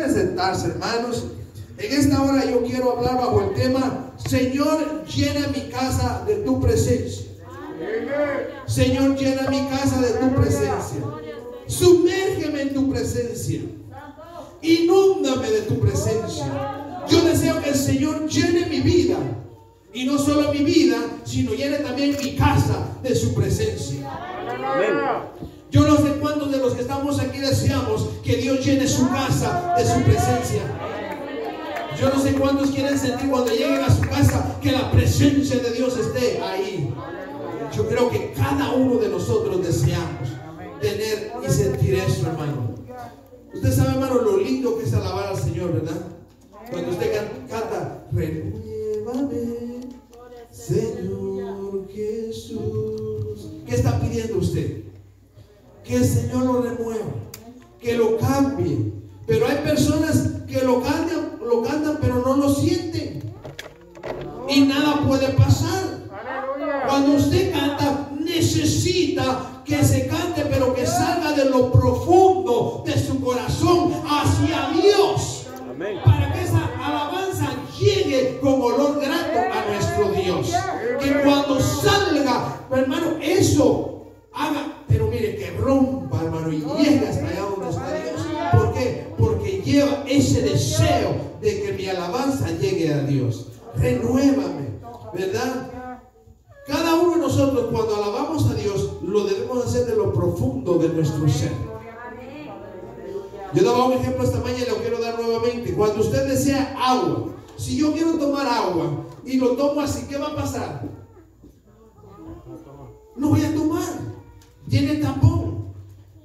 Pueden sentarse, hermanos. En esta hora yo quiero hablar bajo el tema: Señor, llena mi casa de tu presencia. Señor, llena mi casa de tu presencia. Sumérgeme en tu presencia. Inúndame de tu presencia. Yo deseo que el Señor llene mi vida. Y no solo mi vida, sino llene también mi casa de su presencia. Yo no sé cuántos de los que estamos aquí deseamos que Dios llene su casa de su presencia. Yo no sé cuántos quieren sentir cuando lleguen a su casa que la presencia de Dios esté ahí. Yo creo que cada uno de nosotros deseamos tener y sentir eso, hermano. Usted sabe, hermano, lo lindo que es alabar al Señor, ¿verdad? Cuando usted canta: renuévame, Señor Jesús. ¿Qué está pidiendo usted? Que el Señor lo remueva, que lo cambie. Pero hay personas que lo cantan, pero no lo sienten. Y nada puede pasar. Cuando usted canta, necesita que se cante, pero que salga de lo profundo de su corazón hacia Dios. Amén. Para que esa alabanza llegue con olor grato a nuestro Dios. Que cuando salga, hermano, eso haga, pero mire, que rompa, hermano, y llegue hasta allá donde está Dios. ¿Por qué? Porque lleva ese deseo de que mi alabanza llegue a Dios. Renuévame, ¿verdad? Cada uno de nosotros, cuando alabamos a Dios, lo debemos hacer de lo profundo de nuestro ser. Yo daba un ejemplo esta mañana y lo quiero dar nuevamente. Cuando usted desea agua, si yo quiero tomar agua y lo tomo así, ¿qué va a pasar? No voy a tomar. Tiene tapón.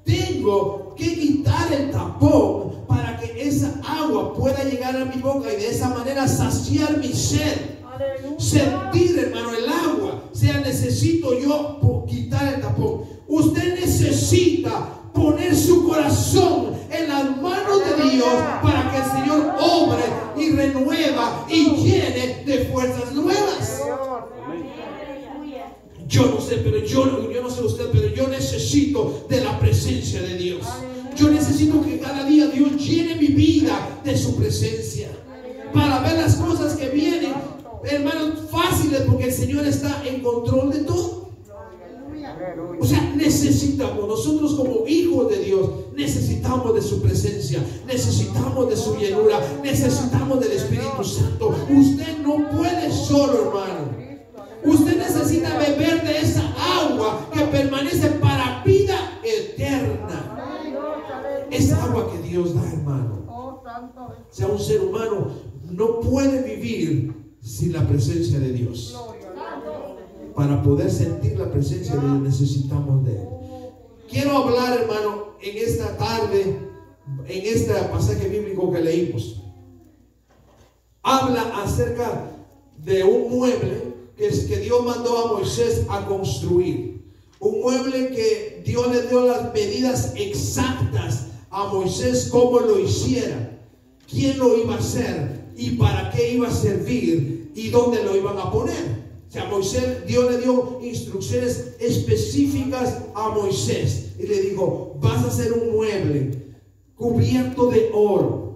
Tengo que quitar el tapón para que esa agua pueda llegar a mi boca y de esa manera saciar mi sed. Sentir, hermano, el agua. O sea, necesito yo quitar el tapón. Usted necesita poner su corazón en las manos de Dios para que el Señor obre y renueva y llene de fuerzas nuevas. Yo no sé, pero yo no sé usted, pero yo necesito de la presencia de Dios. Yo necesito que cada día Dios llene mi vida de su presencia para ver las cosas que vienen, hermanos, fáciles, porque el Señor está en control de todo. O sea, necesitamos, nosotros como hijos de Dios, necesitamos de su presencia, necesitamos de su llenura, necesitamos del Espíritu Santo. Usted no puede solo, hermano. Usted necesita beber de esa agua que permanece para vida eterna. Esa agua que Dios da, hermano. O sea, un ser humano no puede vivir sin la presencia de Dios. Para poder sentir la presencia de Dios necesitamos de Él. Quiero hablar, hermano, en esta tarde, en este pasaje bíblico que leímos. Habla acerca de un mueble que Dios mandó a Moisés a construir. Un mueble que Dios le dio las medidas exactas a Moisés cómo lo hiciera, quién lo iba a hacer y para qué iba a servir y dónde lo iban a poner. O sea, Dios le dio instrucciones específicas a Moisés y le dijo: vas a hacer un mueble cubierto de oro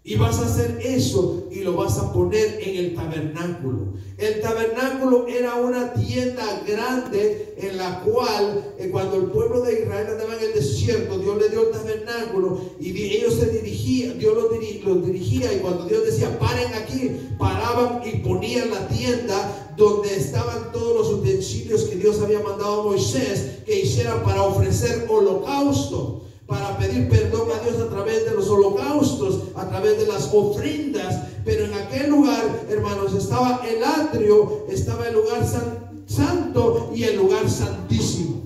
y vas a hacer eso y lo vas a poner en el tabernáculo. El tabernáculo era una tienda grande en la cual cuando el pueblo de Israel andaba en el desierto, Dios le dio el tabernáculo y ellos se dirigían, Dios los dirigía, y cuando Dios decía paren aquí, paraban y ponían la tienda donde estaban todos los utensilios que Dios había mandado a Moisés que hiciera para ofrecer holocausto, para pedir perdón a Dios a través de los holocaustos, a través de las ofrendas. Pero en aquel lugar, hermanos, estaba el atrio, estaba el lugar santo y el lugar santísimo.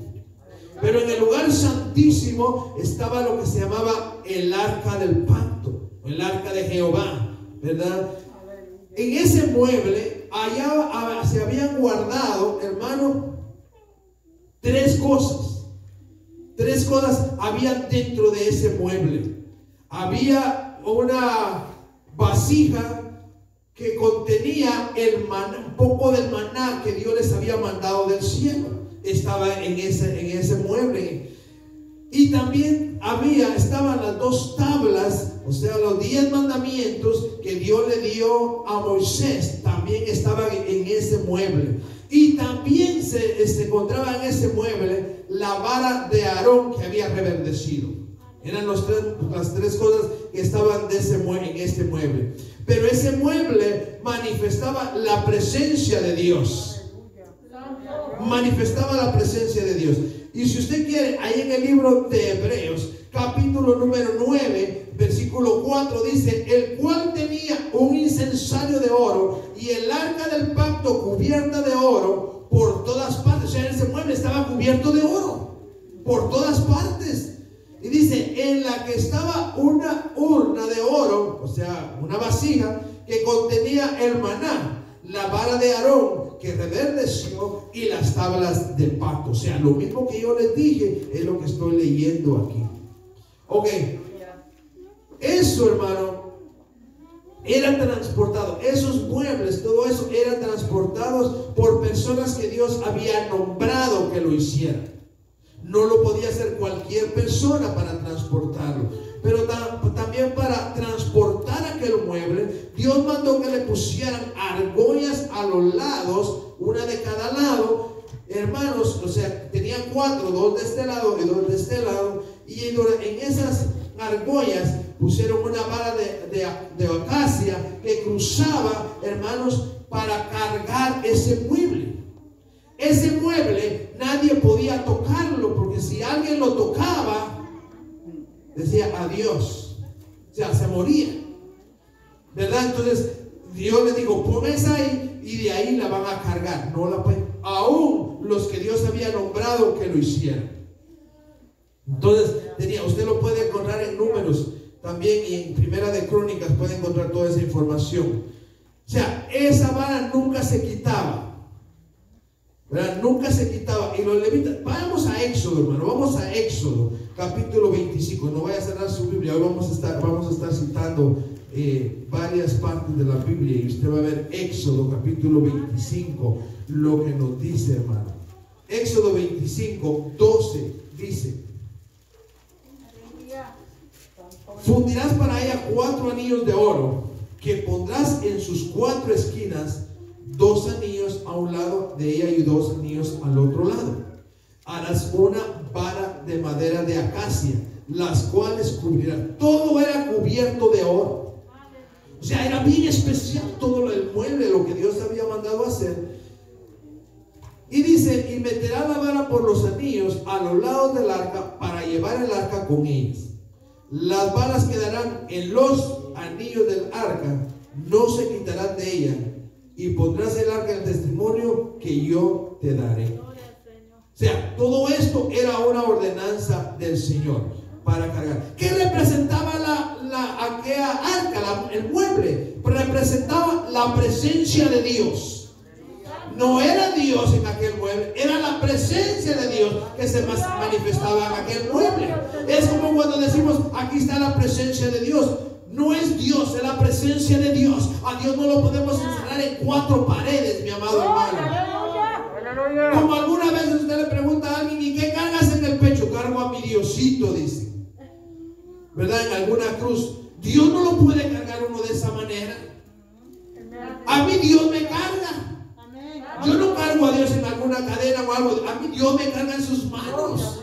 Pero en el lugar santísimo estaba lo que se llamaba el arca del pacto, el arca de Jehová, ¿verdad? En ese mueble allá se habían guardado, hermano, tres cosas había dentro de ese mueble. Había una vasija que contenía un poco del maná que Dios les había mandado del cielo. Estaba en ese mueble. Y también estaban las 2 tablas, o sea, los 10 mandamientos que Dios le dio a Moisés, también estaban en ese mueble. Y también se encontraba en ese mueble la vara de Aarón que había reverdecido. Eran las 3 cosas que estaban en este mueble. Pero ese mueble manifestaba la presencia de Dios. Manifestaba la presencia de Dios. Y si usted quiere, ahí en el libro de Hebreos, capítulo número 9, versículo 4, dice: el cual tenía un incensario de oro y el arca del pacto cubierta de oro por todas partes. O sea, ese mueble estaba cubierto de oro por todas partes. Y dice: en la que estaba una urna de oro, o sea, una vasija que contenía el maná, la vara de Aarón que reverdeció y las tablas de pacto. O sea, lo mismo que yo les dije es lo que estoy leyendo aquí. Ok, eso, hermano, era transportado. Esos muebles, todo eso, eran transportados por personas que Dios había nombrado que lo hicieran. No lo podía hacer cualquier persona para transportarlo. Pero también para transportar aquel mueble, Dios mandó que le pusieran argollas a los lados, una de cada lado, hermanos. O sea, tenían 4, 2 de este lado y 2 de este lado. Y en esas argollas pusieron una vara de acacia que cruzaba, hermanos, para cargar ese mueble. Ese mueble nadie podía tocarlo, porque si alguien lo tocaba, decía adiós, o sea, se moría, ¿verdad? Entonces Dios le dijo: pon esa ahí, y de ahí la van a cargar. No la pueden, aún los que Dios había nombrado que lo hicieran. Entonces usted lo puede encontrar en Números también, y en Primera de Crónicas puede encontrar toda esa información. O sea, esa vara nunca se quitaba, ¿verdad? Nunca se quitaba. Y los levitas, vamos a Éxodo, hermano, vamos a Éxodo capítulo 25. No vaya a cerrar su Biblia. Hoy vamos a estar citando varias partes de la Biblia, y usted va a ver Éxodo capítulo 25, lo que nos dice, hermano. Éxodo 25, 12 dice: fundirás para ella 4 anillos de oro, que pondrás en sus 4 esquinas, 2 anillos a un lado de ella y 2 anillos al otro lado. Harás una vara de madera de acacia, las cuales cubrirán. Todo era cubierto de oro. O sea, era bien especial todo el mueble, lo que Dios había mandado hacer. Y dice: y meterá la vara por los anillos a los lados del arca, para llevar el arca con ellas. Las varas quedarán en los anillos del arca, no se quitarán de ella, y pondrás el arca del testimonio que yo te daré. O sea, todo esto era una ordenanza del Señor para cargar. ¿Qué representaba aquella arca, el mueble? Representaba la presencia de Dios. No era Dios en aquel mueble, era la presencia de Dios que se manifestaba en aquel mueble. Es como cuando decimos: aquí está la presencia de Dios. No es Dios, es la presencia de Dios. A Dios no lo podemos encerrar en 4 paredes, mi amado hermano. Como alguna vez usted le pregunta a alguien: ¿y qué cargas en el pecho? Cargo a mi Diosito, dice, ¿verdad? En alguna cruz. Dios no lo puede cargar uno de esa manera. A mí Dios me carga. Yo no cargo a Dios en alguna cadena o algo. A mí Dios me carga en sus manos.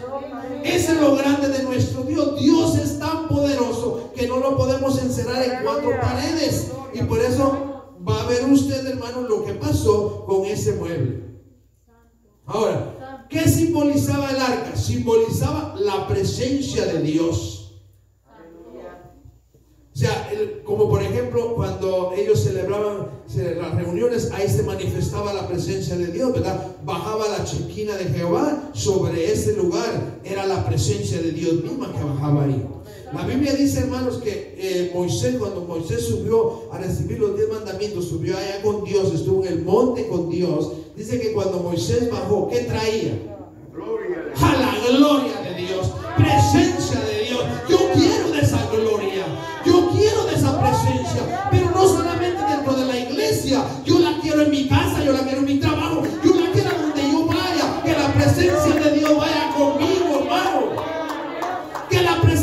Ese es lo grande de nuestro Dios. Dios es tan poderoso que no lo podemos encerrar en 4 paredes. Y por eso va a ver usted, hermano, lo que pasó con ese mueble. Ahora, ¿qué simbolizaba el arca? Simbolizaba la presencia de Dios. O sea, como por ejemplo, cuando ellos celebraban las reuniones, ahí se manifestaba la presencia de Dios, ¿verdad? Bajaba la chequina de Jehová sobre ese lugar. Era la presencia de Dios misma que bajaba ahí. La Biblia dice, hermanos, que cuando Moisés subió a recibir los 10 mandamientos, subió allá con Dios, estuvo en el monte con Dios. Dice que cuando Moisés bajó, ¿qué traía? A la gloria de Dios, presencia de Dios. Yo quiero de esa gloria, yo quiero de esa presencia, pero no solamente dentro de la iglesia. Yo la quiero en mi casa, yo la quiero en mi trabajo, yo la quiero donde yo vaya. Que la presencia de Dios vaya conmigo, hermano. Que la presencia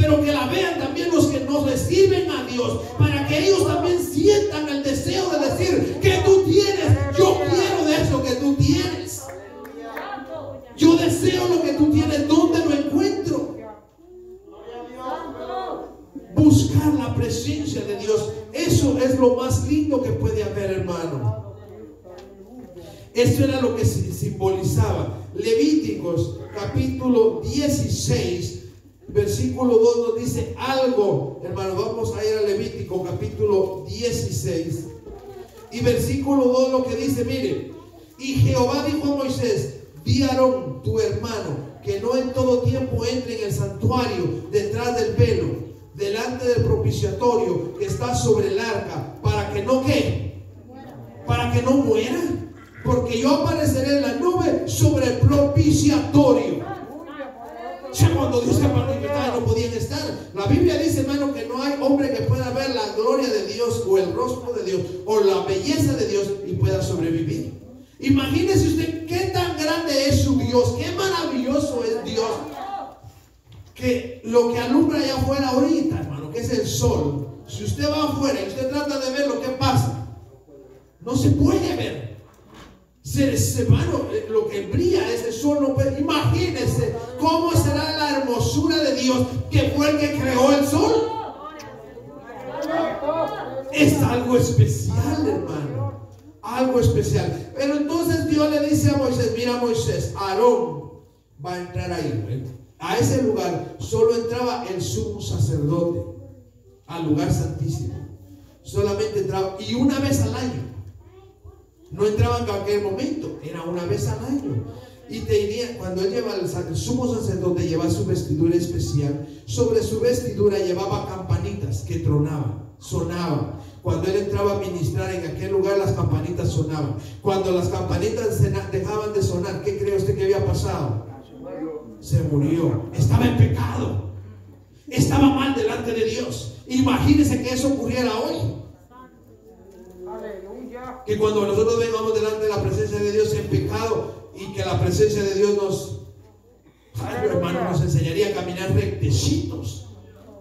pero que la vean también los que no reciben a Dios, para que ellos también sientan el deseo de decir que tú tienes, yo quiero de eso que tú tienes, yo deseo lo que tú tienes. ¿Dónde lo encuentro? Buscar la presencia de Dios. Eso es lo más lindo que puede haber, hermano. Esto era lo que simbolizaba. Levíticos capítulo 16 versículo 2 nos dice algo, hermano. Vamos a ir a Levítico capítulo 16 y versículo 2 lo que dice, mire: y Jehová dijo a Moisés: di a Aarón tu hermano que no en todo tiempo entre en el santuario detrás del velo, delante del propiciatorio que está sobre el arca, para que no ¿qué? Para que no muera, porque yo apareceré en la nube sobre el propiciatorio. O sea, cuando Dios se manifestaba no podían estar. La Biblia dice, hermano, que no hay hombre que pueda ver la gloria de Dios o el rostro de Dios o la belleza de Dios y pueda sobrevivir. Imagínese usted qué tan grande es su Dios, qué maravilloso es Dios, que lo que alumbra allá afuera ahorita, hermano, que es el sol, si usted va afuera y usted trata de ver lo que pasa, no se puede ver. Hermano, lo que brilla ese sol no puede. Imagínese cómo será la hermosura de Dios, que fue el que creó el sol. Es algo especial, hermano, algo especial. Pero entonces Dios le dice a Moisés: mira, Moisés, Aarón va a entrar ahí. A ese lugar solo entraba el sumo sacerdote, al lugar santísimo. Solamente entraba, y una vez al año. No entraba en cualquier momento, era una vez al año. Y cuando él lleva el sumo sacerdote, lleva su vestidura especial. Sobre su vestidura llevaba campanitas que tronaban, sonaban. Cuando él entraba a ministrar en aquel lugar, las campanitas sonaban. Cuando las campanitas dejaban de sonar, ¿qué cree usted que había pasado? Se murió. Estaba en pecado, estaba mal delante de Dios. Imagínese que eso ocurriera hoy. Que cuando nosotros vengamos delante de la presencia de Dios en pecado, y que la presencia de Dios nos enseñaría a caminar rectecitos,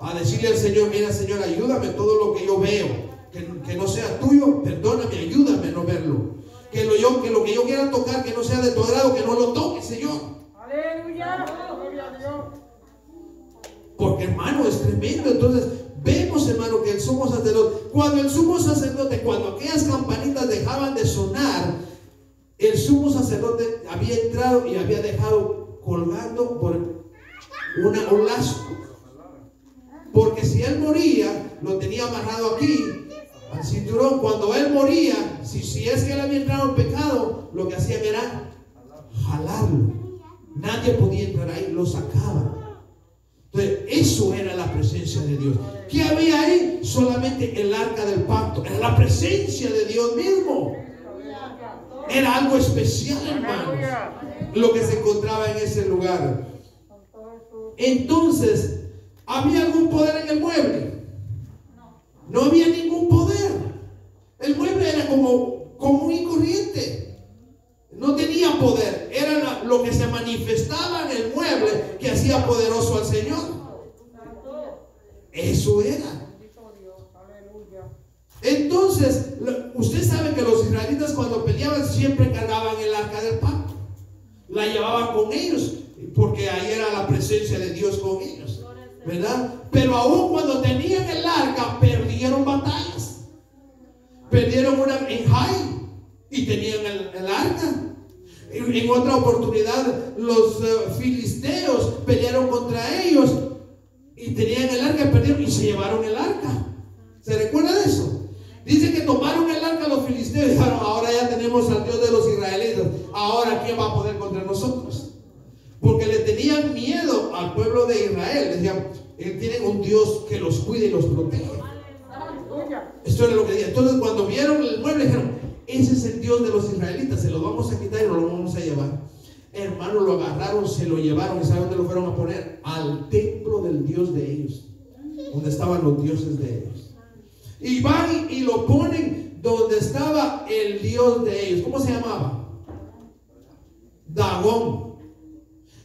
a decirle al Señor: mira, Señor, ayúdame todo lo que yo veo, que no sea tuyo, perdóname, ayúdame a no verlo, que lo que yo quiera tocar, que no sea de tu agrado, que no lo toque, Señor. Aleluya, gloria a Dios. Porque, hermano, es tremendo. Entonces vemos, hermano, que el sumo sacerdote, cuando aquellas campanitas dejaban de sonar, el sumo sacerdote había entrado y había dejado colgando por un lazo. Porque si él moría, lo tenía amarrado aquí al cinturón. Cuando él moría, si es que él había entrado en pecado, lo que hacían era jalarlo. Nadie podía entrar ahí, lo sacaban. Entonces, eso era la presencia de Dios. ¿Qué había ahí? Solamente el arca del pacto. Era la presencia de Dios mismo. Era algo especial, hermanos, lo que se encontraba en ese lugar. Entonces, ¿había algún poder en el mueble? No había ningún poder. El mueble era como común y corriente. No tenía poder. Era lo que se manifestaba en el mueble que hacía poderoso al Señor. Eso era. Entonces, usted sabe que los israelitas cuando peleaban siempre cargaban el arca del pacto. La llevaban con ellos, porque ahí era la presencia de Dios con ellos, ¿verdad? Pero aún cuando tenían el arca, perdieron batallas. Perdieron una en Jai y tenían el arca. En otra oportunidad, los filisteos pelearon contra ellos y tenían el arca, perdieron y se llevaron el arca. ¿Se recuerda de eso? Dice que tomaron el arca los filisteos y dijeron: ahora ya tenemos al Dios de los israelitas, ahora ¿quién va a poder contra nosotros? Porque le tenían miedo al pueblo de Israel. Decían: él tiene un Dios que los cuide y los protege. Esto era lo que decían. Entonces, cuando vieron el mueble, dijeron: ese es el Dios de los israelitas, se lo vamos a quitar y nos lo vamos a llevar. Hermano, lo agarraron, se lo llevaron. ¿Y saben dónde lo fueron a poner? Al templo del Dios de ellos, donde estaban los dioses de ellos. Y van y lo ponen donde estaba el Dios de ellos. ¿Cómo se llamaba? Dagón.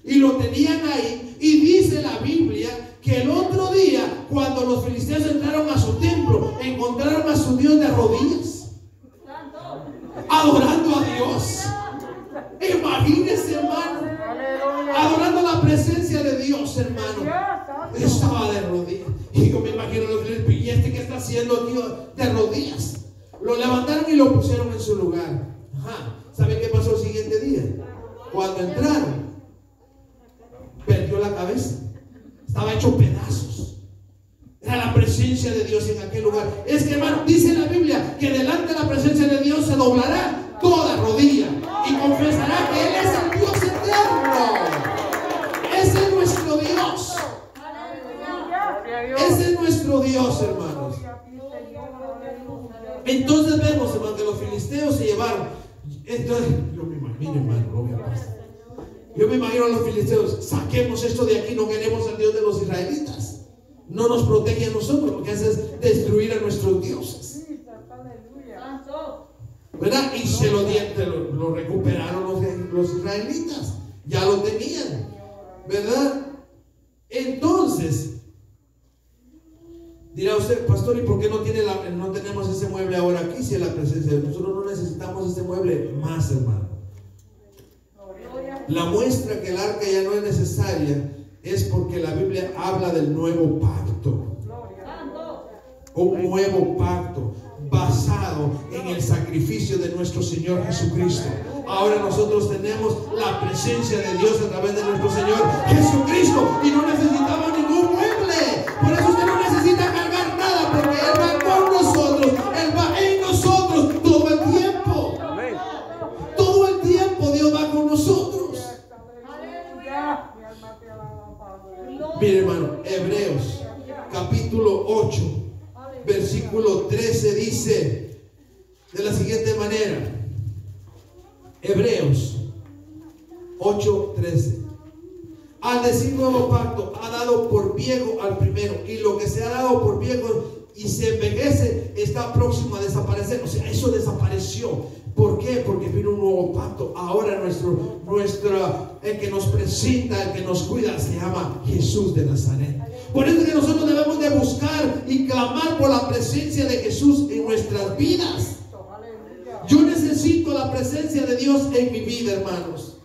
Y lo tenían ahí. Y dice la Biblia que el otro día, cuando los filisteos entraron a su templo, encontraron a su Dios de rodillas, adorando a Dios. Imagínense, hermano, adorando la presencia de Dios, hermano. Estaba de rodillas. Y yo me imagino los filisteos, ¿y este qué está haciendo, tío? De rodillas. Lo levantaron y lo pusieron en su lugar. Ajá. ¿Sabe qué pasó el siguiente día? Cuando entraron, perdió la cabeza. Estaba hecho pedazos. Era la presencia de Dios en aquel lugar. Es que, hermano, dice la Biblia que delante de la presencia de Dios se doblará toda rodilla y confesará que Él es el Dios eterno. Ese es nuestro Dios. Ese es nuestro Dios, hermanos. Entonces vemos, hermano, que los filisteos se llevaron. Entonces, yo me imagino, hermano, lo que pasa. Yo me imagino a los filisteos: saquemos esto de aquí, no queremos al Dios de los israelitas. No nos protege a nosotros, lo que hace es destruir a nuestros dioses. ¿Verdad? Y se lo recuperaron los israelitas. Ya lo tenían, ¿verdad? Entonces, dirá usted: pastor, ¿y por qué no tenemos ese mueble ahora aquí? Si es la presencia de Dios. Nosotros no necesitamos ese mueble más, hermano. La muestra que el arca ya no es necesaria es porque la Biblia habla del nuevo pacto. Un nuevo pacto basado en el sacrificio de nuestro Señor Jesucristo. Ahora nosotros tenemos la presencia de Dios a través de nuestro Señor Jesucristo y no necesitamos ningún mueble. Por eso usted no necesita cargar nada, porque Él va con nosotros, Él va en nosotros todo el tiempo. Todo el tiempo Dios va con nosotros. Mire, hermano, Hebreos capítulo 8 versículo 13 dice de la siguiente manera. Hebreos 8:13: al decir nuevo pacto, ha dado por viejo al primero, y lo que se ha dado por viejo y se envejece está próximo a desaparecer. O sea, eso desapareció. ¿Por qué? Porque vino un nuevo pacto. Ahora el que nos presenta, el que nos cuida, se llama Jesús de Nazaret. Por eso es que nosotros debemos de buscar y clamar por la presencia de Jesús en nuestras vidas. Yo necesito la presencia de Dios en mi vida, hermanos.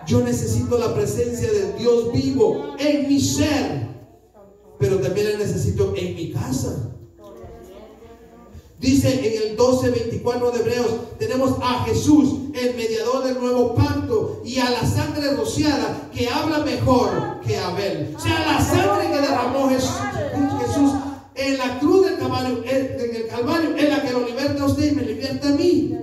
Yo necesito la presencia de Dios vivo en mi ser, pero también la necesito en mi casa. Dice en el 12:24 de Hebreos: tenemos a Jesús, el mediador del nuevo pacto, y a la sangre rociada, que habla mejor que Abel. O sea, la sangre que derramó Jesús en la cruz del Calvario, en el Calvario, es la que lo liberta a usted y me liberta a mí.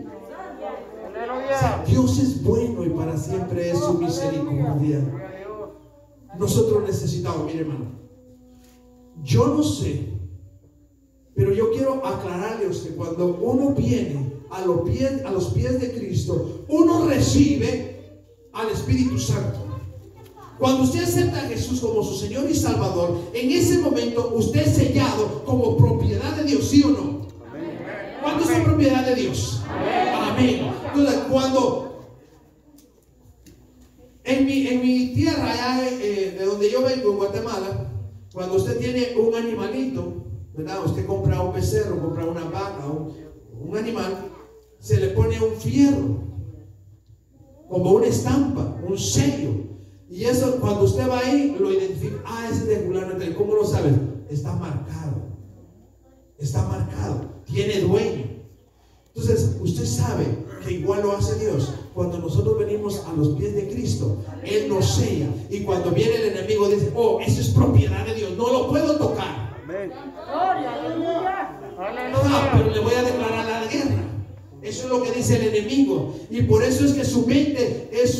O sea, Dios es bueno y para siempre es su misericordia. Nosotros necesitamos, mire, hermano, yo no sé, pero yo quiero aclararle a usted: cuando uno viene a los pies de Cristo, uno recibe al Espíritu Santo. Cuando usted acepta a Jesús como su Señor y Salvador, en ese momento usted es sellado como propiedad de Dios, ¿sí o no? ¿Cuánto es propiedad de Dios? Amén. Entonces, cuando en mi tierra, allá de donde yo vengo, en Guatemala, cuando usted tiene un animalito, ¿verdad? Usted compra un becerro, compra una vaca, un animal, se le pone un fierro, como una estampa, un sello. Y eso, cuando usted va ahí, lo identifica. Ah, ese es de fulano. ¿Cómo lo sabes? Está marcado. Está marcado. Tiene dueño. Entonces, usted sabe que igual lo hace Dios. Cuando nosotros venimos a los pies de Cristo, Él nos sella. Y cuando viene el enemigo, dice: oh, eso es propiedad de Dios, no lo puedo tocar. Pero le voy a declarar la guerra. Eso es lo que dice el enemigo. Y por eso es que su mente es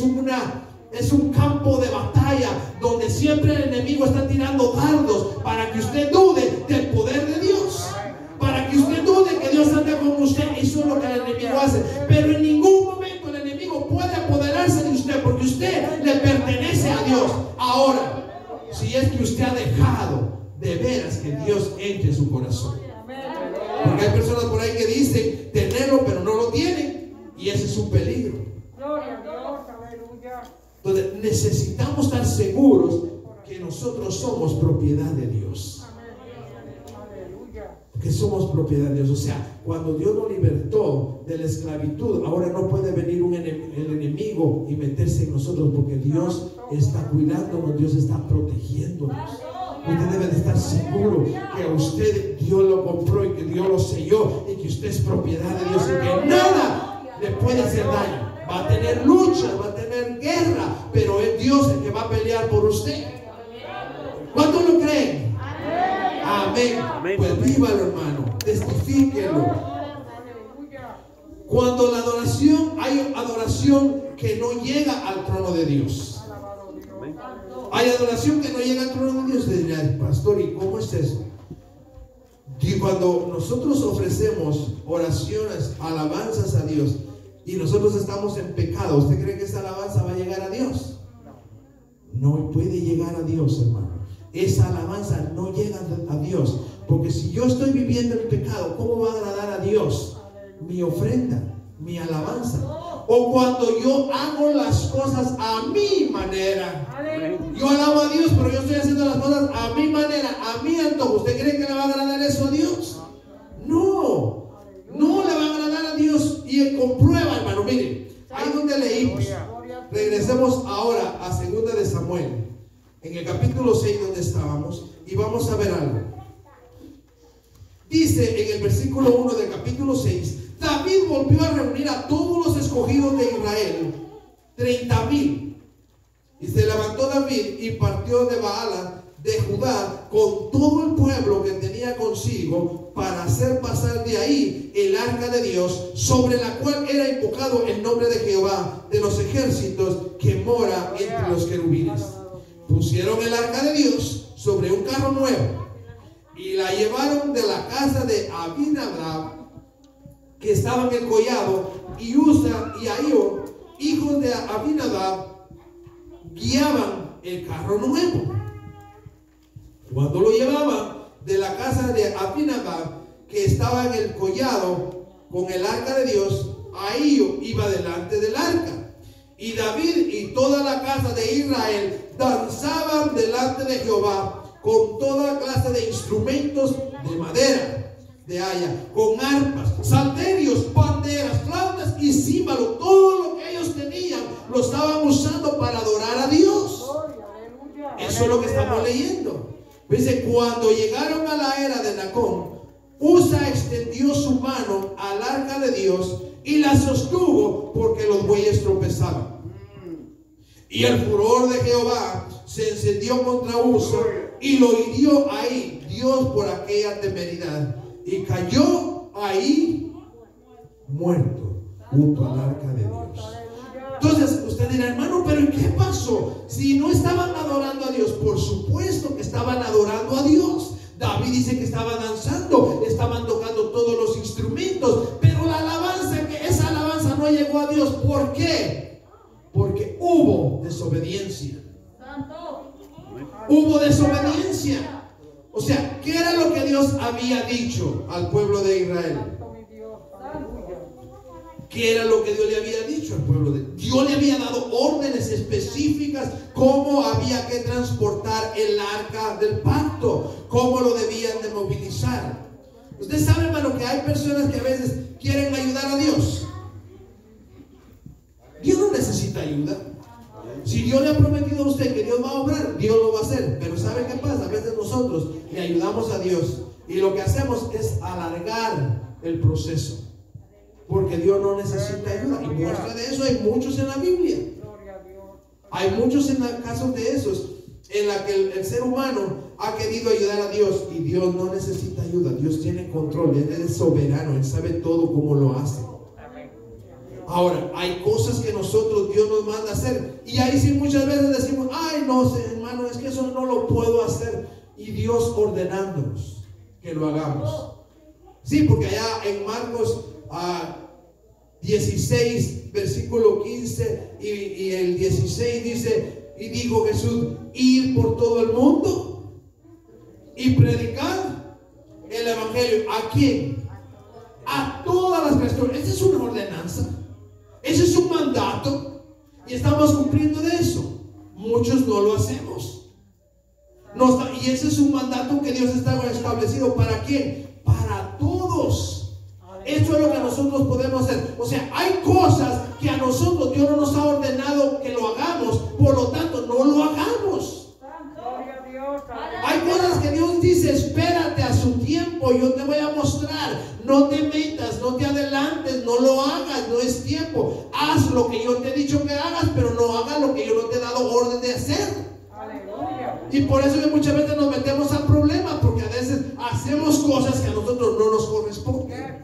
un campo de batalla donde siempre el enemigo está tirando dardos para que usted dude del poder de Dios, para que usted dude que Dios anda con usted. Eso es lo que el enemigo hace. Pero en ningún momento el enemigo puede apoderarse de usted, porque usted le pertenece a Dios. Ahora, si es que usted ha dejado de veras que Dios entre en su corazón. Porque hay personas por ahí que dicen tenerlo pero no lo tienen, y ese es un peligro. Entonces necesitamos estar seguros que que nosotros somos propiedad de Dios. Que somos propiedad de Dios. O sea, cuando Dios nos libertó de la esclavitud, ahora no puede venir el enemigo y meterse en nosotros, porque Dios está cuidándonos, Dios está protegiéndonos. Usted debe de estar seguro que a usted Dios lo compró y que Dios lo selló y que usted es propiedad de Dios y que nada le puede hacer daño. Va a tener lucha, va a tener guerra, pero es Dios el que va a pelear por usted. ¿Cuántos lo creen? Amén. Pues vívalo, hermano. Testifíquelo. Cuando la adoración, hay adoración que no llega al trono de Dios. Hay adoración que no llega al trono de Dios. Le dirá, pastor, ¿y cómo es eso? Y cuando nosotros ofrecemos oraciones, alabanzas a Dios, y nosotros estamos en pecado, ¿usted cree que esa alabanza va a llegar a Dios? No puede llegar a Dios, hermano. Esa alabanza no llega a Dios, porque si yo estoy viviendo en pecado, ¿cómo va a agradar a Dios mi ofrenda, mi alabanza? O cuando yo hago las cosas a mi manera. Yo alabo a Dios, pero yo estoy haciendo las cosas a mi manera, a mi antojo. ¿Usted cree que le va a agradar eso a Dios? No, no le va a agradar a Dios. Y comprueba, hermano, miren, ahí donde leímos. Regresemos ahora a 2 de Samuel, en el capítulo 6 donde estábamos, y vamos a ver algo. Dice en el versículo 1 del capítulo 6, David volvió a reunir a todos los escogidos de Israel, 30,000. Y se levantó David y partió de Baala de Judá con todo el pueblo que tenía consigo para hacer pasar de ahí el arca de Dios, sobre la cual era invocado el nombre de Jehová de los ejércitos, que mora entre los querubines. Pusieron el arca de Dios sobre un carro nuevo y la llevaron de la casa de Abinadab, que estaba en el collado, y Usa y Ahío, hijos de Abinadab, guiaban el carro nuevo. Cuando lo llevaban de la casa de Abinadab, que estaba en el collado con el arca de Dios, Ahío iba delante del arca. Y David y toda la casa de Israel danzaban delante de Jehová con toda clase de instrumentos de madera, de haya, con arpas, salterios, panderas, flautas y címbalo. Todo lo que ellos tenían lo estaban usando para adorar a Dios. Eso es lo que estamos leyendo. Dice, cuando llegaron a la era de Nacón, Usa extendió su mano al arca de Dios y la sostuvo, porque los bueyes tropezaban. Y el furor de Jehová se encendió contra Usa y lo hirió ahí Dios por aquella temeridad, y cayó ahí muerto junto al arca de Dios. Entonces usted dirá, hermano, pero ¿qué pasó? Si no estaban adorando a Dios. Por supuesto que estaban adorando a Dios. David dice que estaba danzando, estaban tocando todos los instrumentos, pero la alabanza, que esa alabanza no llegó a Dios. ¿Por qué? Porque hubo desobediencia. Hubo desobediencia. O sea, ¿qué era lo que Dios había dicho al pueblo de Israel? ¿Qué era lo que Dios le había dicho al pueblo de Israel? Dios le había dado órdenes específicas cómo había que transportar el arca del pacto, cómo lo debían de movilizar. Usted sabe, hermano, que hay personas que a veces quieren ayudar a Dios. Dios no necesita ayuda. Si Dios le ha prometido a usted que Dios va a obrar, Dios lo va a hacer. Pero ¿sabe qué pasa? A veces nosotros le ayudamos a Dios y lo que hacemos es alargar el proceso, porque Dios no necesita ayuda. Y muestra de eso hay muchos en la Biblia. Hay muchos en casos de esos en la que el ser humano ha querido ayudar a Dios y Dios no necesita ayuda. Dios tiene control, Él es soberano, Él sabe todo cómo lo hace. Ahora, hay cosas que nosotros, Dios nos manda a hacer, y ahí sí muchas veces decimos, ay no, hermano, es que eso no lo puedo hacer, y Dios ordenándonos que lo hagamos. Sí, porque allá en Marcos 16, versículo 15 y el 16 dice, y dijo Jesús, ir por todo el mundo y predicar el evangelio. ¿A quién? A todas las personas. Esa es una ordenanza, ese es un mandato, y estamos cumpliendo de eso. Muchos no lo hacemos. Y ese es un mandato que Dios está establecido. ¿Para quién? Para todos. Esto es lo que nosotros podemos hacer. O sea, hay cosas que a nosotros Dios no nos ha ordenado que lo hagamos, por lo tanto no lo hagamos. Hay cosas que Dios dice: espérate a su tiempo, yo te voy a mostrar. No te metas, no te adelantes, no lo hagas, no es tiempo. Haz lo que yo te he dicho que hagas, pero no hagas lo que yo no te he dado orden de hacer. Y por eso que muchas veces nos metemos al problema, porque a veces hacemos cosas que a nosotros no nos corresponden.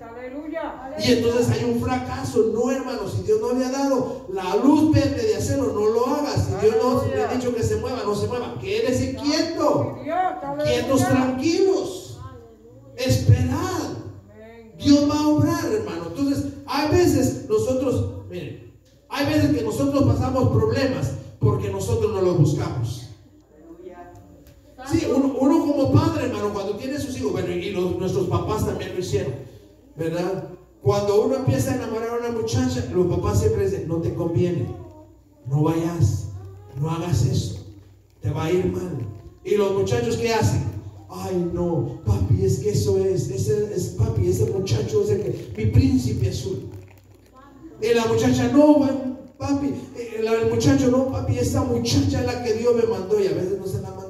Y entonces hay un fracaso. No, hermanos, si Dios no le ha dado la luz verde de hacerlo, no lo hagas. Si Dios no le ha dicho que se mueva, no se mueva. Quédese quieto, quietos, tranquilos, esperad. Dios va a obrar, hermano. Entonces hay veces nosotros, miren, hay veces que nosotros pasamos problemas porque nosotros no los buscamos. Sí, uno como padre, hermano, cuando tiene sus hijos, bueno, y nuestros papás también lo hicieron, ¿verdad? Cuando uno empieza a enamorar a una muchacha, los papás siempre dicen: no te conviene, no vayas, no hagas eso, te va a ir mal. Y los muchachos, ¿qué hacen? Ay, no, papi, es que eso papi, ese muchacho es mi príncipe azul. Y la muchacha: no, papi, el muchacho: no, papi, esa muchacha es la que Dios me mandó. Y a veces no se la ha mandado.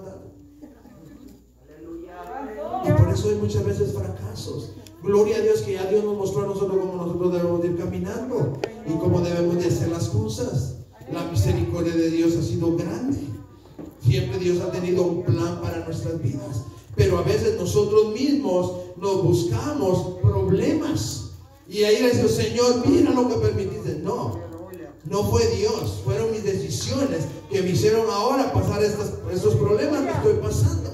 Y por eso hay muchas veces fracasos. Gloria a Dios que ya Dios nos mostró a nosotros cómo nosotros debemos de ir caminando y cómo debemos de hacer las cosas. La misericordia de Dios ha sido grande. Siempre Dios ha tenido un plan para nuestras vidas. Pero a veces nosotros mismos nos buscamos problemas. Y ahí le digo: Señor, mira lo que permitiste. No, no fue Dios. Fueron mis decisiones que me hicieron ahora pasar estos problemas que estoy pasando.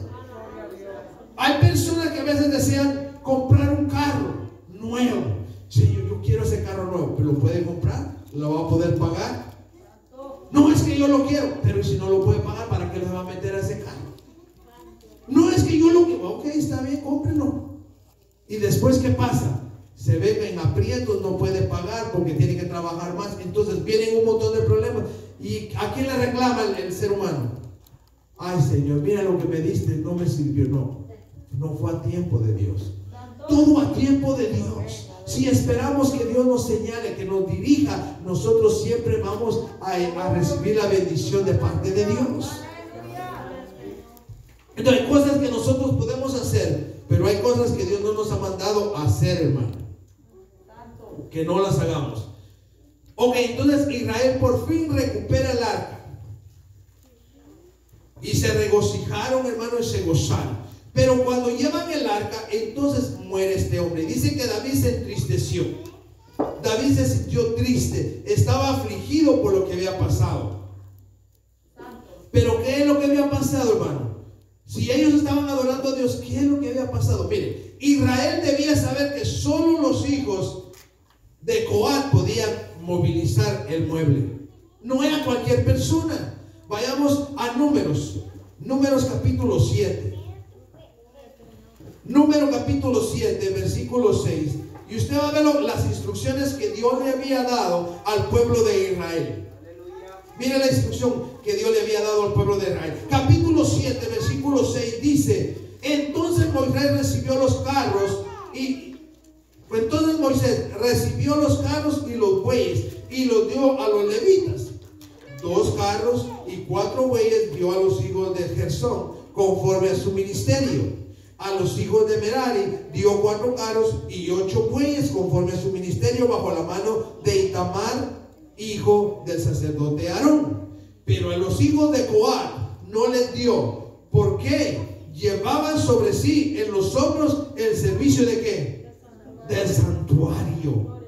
Hay personas que a veces desean comprar un carro nuevo. Señor, yo quiero ese carro nuevo. ¿Pero lo puede comprar? ¿Lo va a poder pagar? No, es que yo lo quiero. Pero si no lo puede pagar, ¿para qué le va a meter a ese carro? No, es que yo lo quiero. Ok, está bien, cómprelo. Y después, ¿qué pasa? Se ve en aprietos, no puede pagar porque tiene que trabajar más. Entonces vienen un montón de problemas. ¿Y a quién le reclama el ser humano? Ay, Señor, mira lo que me diste, no me sirvió. No fue a tiempo de Dios. Todo a tiempo de Dios. Si esperamos que Dios nos señale, que nos dirija, nosotros siempre vamos a recibir la bendición de parte de Dios. Entonces hay cosas que nosotros podemos hacer, pero hay cosas que Dios no nos ha mandado a hacer, hermano, que no las hagamos. Ok, entonces Israel por fin recupera el arca. Y se regocijaron, hermano, y se gozaron. Pero cuando llevan el arca, entonces muere este hombre. Dice que David se entristeció. David se sintió triste. Estaba afligido por lo que había pasado. Pero ¿qué es lo que había pasado, hermano? Si ellos estaban adorando a Dios, ¿qué es lo que había pasado? Mire, Israel debía saber que solo los hijos de Coat podían movilizar el mueble. No era cualquier persona. Vayamos a Números capítulo 7. Número capítulo 7, versículo 6. Y usted va a ver las instrucciones que Dios le había dado al pueblo de Israel. Mire la instrucción que Dios le había dado al pueblo de Israel. Capítulo 7, versículo 6 dice: entonces Moisés recibió los carros y los bueyes y los dio a los levitas. 2 carros y 4 bueyes dio a los hijos de Gersón conforme a su ministerio. A los hijos de Merari dio 4 carros y 8 bueyes conforme a su ministerio bajo la mano de Itamar, hijo del sacerdote Aarón. Pero a los hijos de Coat no les dio. ¿Por qué? Llevaban sobre sí en los hombros el servicio de ¿qué? Del santuario.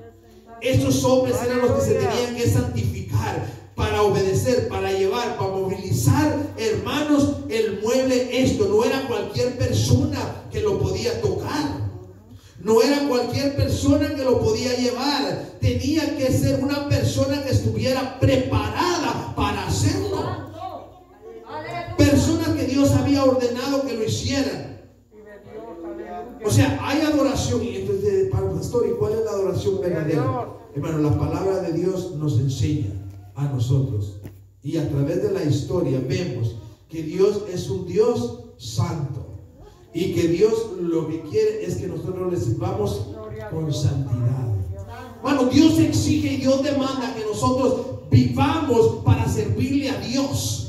Estos hombres eran los que se tenían que santificar para obedecer, para llevar, para movilizar, hermanos, el mueble. Esto no era cualquier persona que lo podía tocar. No era cualquier persona que lo podía llevar. Tenía que ser una persona que estuviera preparada para hacerlo. Personas que Dios había ordenado que lo hicieran. O sea, hay adoración. Y entonces, para el pastor, ¿y cuál es la adoración verdadera? Hermano, la palabra de Dios nos enseña a nosotros. Y a través de la historia vemos que Dios es un Dios santo. Y que Dios lo que quiere es que nosotros le sirvamos con santidad. Bueno, Dios exige y Dios demanda que nosotros vivamos para servirle a Dios.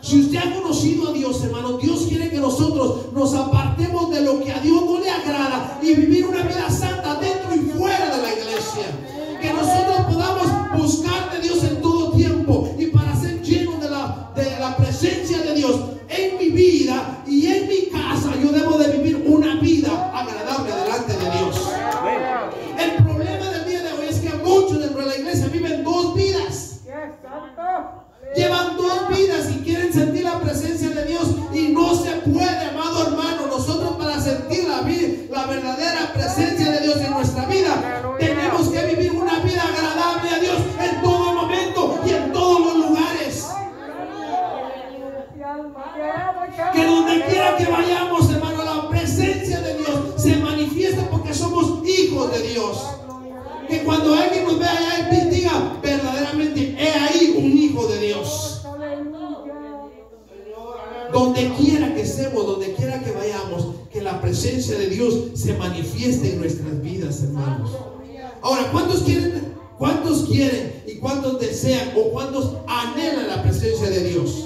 Si usted ha conocido a Dios, hermano, Dios quiere que nosotros nos apartemos de lo que a Dios no le agrada y vivir una vida santa dentro y fuera de la iglesia. Que nosotros podamos buscar de Dios en todo tiempo, y para ser llenos de la presencia de Dios en mi vida y en mi casa, yo debo de vivir una vida agradable delante de Dios. El problema del día de hoy es que muchos dentro de la iglesia viven dos vidas. Llevan dos vidas y quieren sentir la presencia de Dios, y no se puede, amado hermano. Nosotros, para sentir la verdadera presencia de Dios en nuestra vida, tenemos que vivir una vida agradable a Dios en todo momento y en todos los lugares. Que donde quiera que vayamos, hermano, la presencia de Dios se manifiesta, porque somos hijos de Dios. Que cuando alguien nos vea allá, él diga verdaderamente: he ahí un hijo de Dios. Donde quiera que estemos, donde quiera que vayamos, que la presencia de Dios se manifieste en nuestras vidas, hermanos. Ahora, ¿cuántos quieren y cuántos desean o cuántos anhelan la presencia de Dios?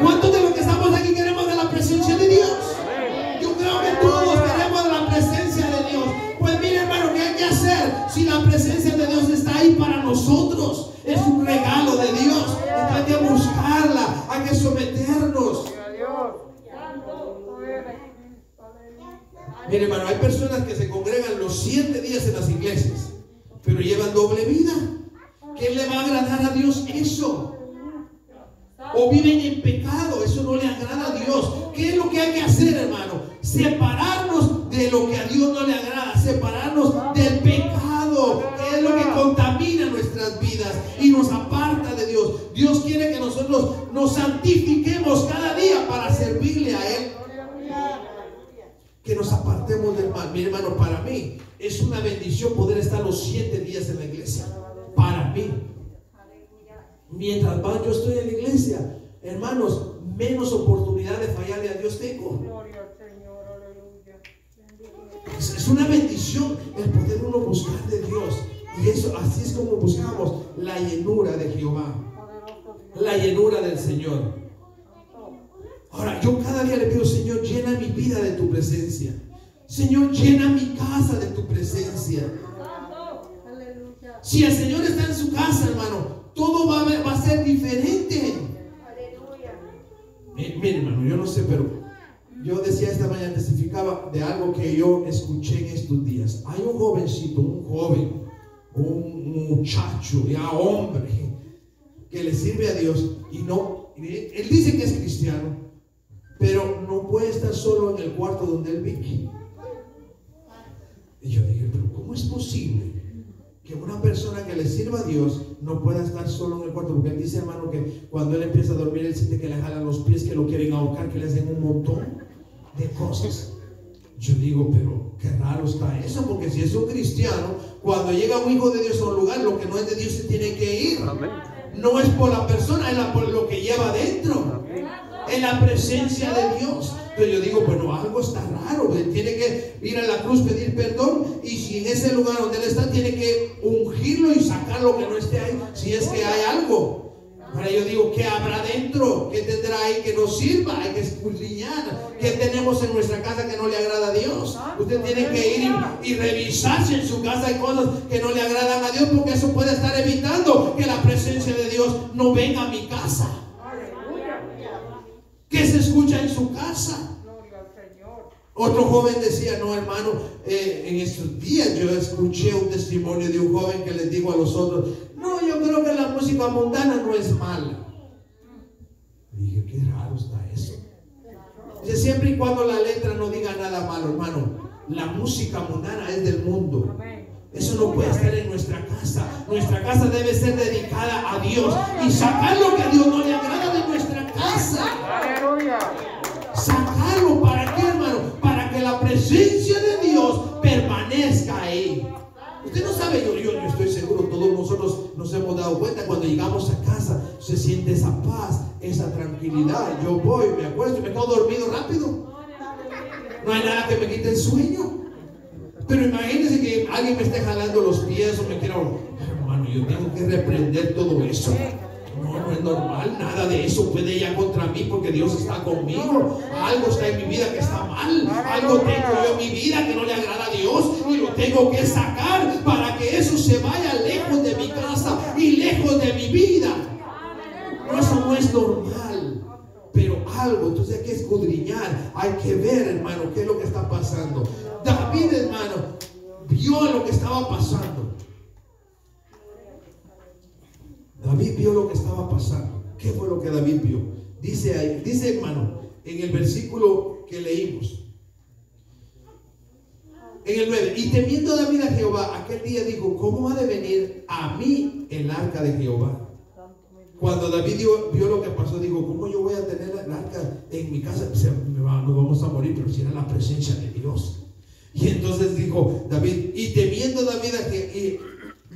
¿Cuántos de los que estamos aquí queremos de la presencia de Dios? Yo creo que todos queremos de la presencia de Dios. Pues mire, hermano, ¿qué hay que hacer? Si la presencia de Dios está ahí para nosotros, es un regalo de Dios. Entonces hay que buscarla, hay que someternos. Mire, hermano, hay personas que se congregan los 7 días en las iglesias, pero llevan doble vida. ¿Qué le va a agradar a Dios eso? O viven en pecado, eso no le agrada a Dios. ¿Qué es lo que hay que hacer, hermano? Separarnos de lo que a Dios no le agrada, separarnos del pecado, que es lo que contamina nuestras vidas y nos aparta de Dios. Dios quiere que nosotros nos santifiquemos cada día para servirle a Él, que nos apartemos del mal. Mi hermano, para mí es una bendición poder estar los 7 días en la iglesia. Para mí, mientras más yo estoy en la iglesia, hermanos, menos oportunidad de fallarle a Dios tengo. Es una bendición el poder uno buscar de Dios. Y eso, así es como buscamos la llenura de Jehová, la llenura del Señor. Ahora, yo cada día le pido: Señor, llena mi vida de tu presencia. Señor, llena mi casa de tu presencia. Si el Señor está en su casa, hermano, todo va a ser diferente. Mire, hermano, yo no sé, pero yo decía esta mañana, testificaba de algo que yo escuché en estos días. Hay un jovencito, un muchacho, ya hombre, que le sirve a Dios, y no, él dice que es cristiano, pero no puede estar solo en el cuarto donde él vive. Y yo dije: pero ¿cómo es posible que una persona que le sirva a Dios no pueda estar solo en el cuarto? Porque él dice, hermano, que cuando él empieza a dormir, él siente que le jalan los pies, que lo quieren ahorcar, que le hacen un montón de cosas. Yo digo: pero qué raro está eso, porque si es un cristiano, cuando llega un hijo de Dios a un lugar, lo que no es de Dios se tiene que ir. No es por la persona, es por lo que lleva dentro, en la presencia de Dios. Entonces yo digo: bueno, algo está raro. Él tiene que ir a la cruz, pedir perdón, y si en ese lugar donde él está, tiene que ungirlo y sacar lo que no esté ahí, si es que hay algo. Ahora yo digo: ¿qué habrá dentro? ¿Qué tendrá ahí que nos sirva? Hay que escudriñar. ¿Qué tenemos en nuestra casa que no le agrada a Dios? Usted tiene que ir y revisar si en su casa hay cosas que no le agradan a Dios, porque eso puede estar evitando que la presencia de Dios no venga a mi casa. ¿Qué se escucha en su casa? Otro joven decía: no, hermano, en estos días yo escuché un testimonio de un joven que les dijo a los otros: no, yo creo que la música mundana no es mala. Y dije: qué raro está eso. Dice: siempre y cuando la letra no diga nada malo, hermano. La música mundana es del mundo. Eso no puede estar en nuestra casa. Nuestra casa debe ser dedicada a Dios y sacar lo que a Dios no le agrada de nuestra casa. Sacarlo, ¿para qué, hermano? Para que la presencia de Dios permanezca ahí. Usted no sabe, yo estoy seguro, todos nosotros nos hemos dado cuenta, cuando llegamos a casa se siente esa paz, esa tranquilidad. tranquilidad. Yo voy, me acuesto y me quedo dormido rápido. No hay nada que me quite el sueño. Pero imagínense que alguien me esté jalando los pies o me quiera, hermano, yo tengo que reprender todo eso. No es normal, nada de eso puede ir contra mí porque Dios está conmigo. Algo está en mi vida que está mal. Algo tengo yo en mi vida que no le agrada a Dios y lo tengo que sacar para que eso se vaya lejos de mi casa y lejos de mi vida. No, eso no es normal. Pero algo, entonces hay que escudriñar, hay que ver, hermano, qué es lo que está pasando. David, hermano, vio lo que estaba pasando. David vio lo que estaba pasando. ¿Qué fue lo que David vio? Dice ahí, dice, hermano, en el versículo que leímos, en el 9, y temiendo David a Jehová, aquel día dijo, ¿cómo ha de venir a mí el arca de Jehová? Cuando David vio lo que pasó, dijo, ¿cómo yo voy a tener el arca en mi casa? Nos vamos a morir, pero si era la presencia de Dios. Y entonces dijo David, y temiendo David a Jehová,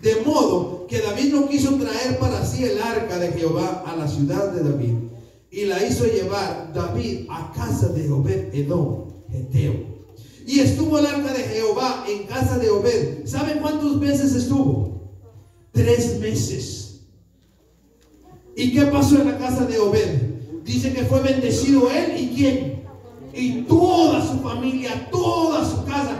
de modo que David no quiso traer para sí el arca de Jehová a la ciudad de David, y la hizo llevar David a casa de Obed-Edom, Geteo. Y estuvo el arca de Jehová en casa de Obed. ¿Saben cuántos meses estuvo? 3 meses. ¿Y qué pasó en la casa de Obed? Dice que fue bendecido él y ¿quién? Y toda su familia, toda su casa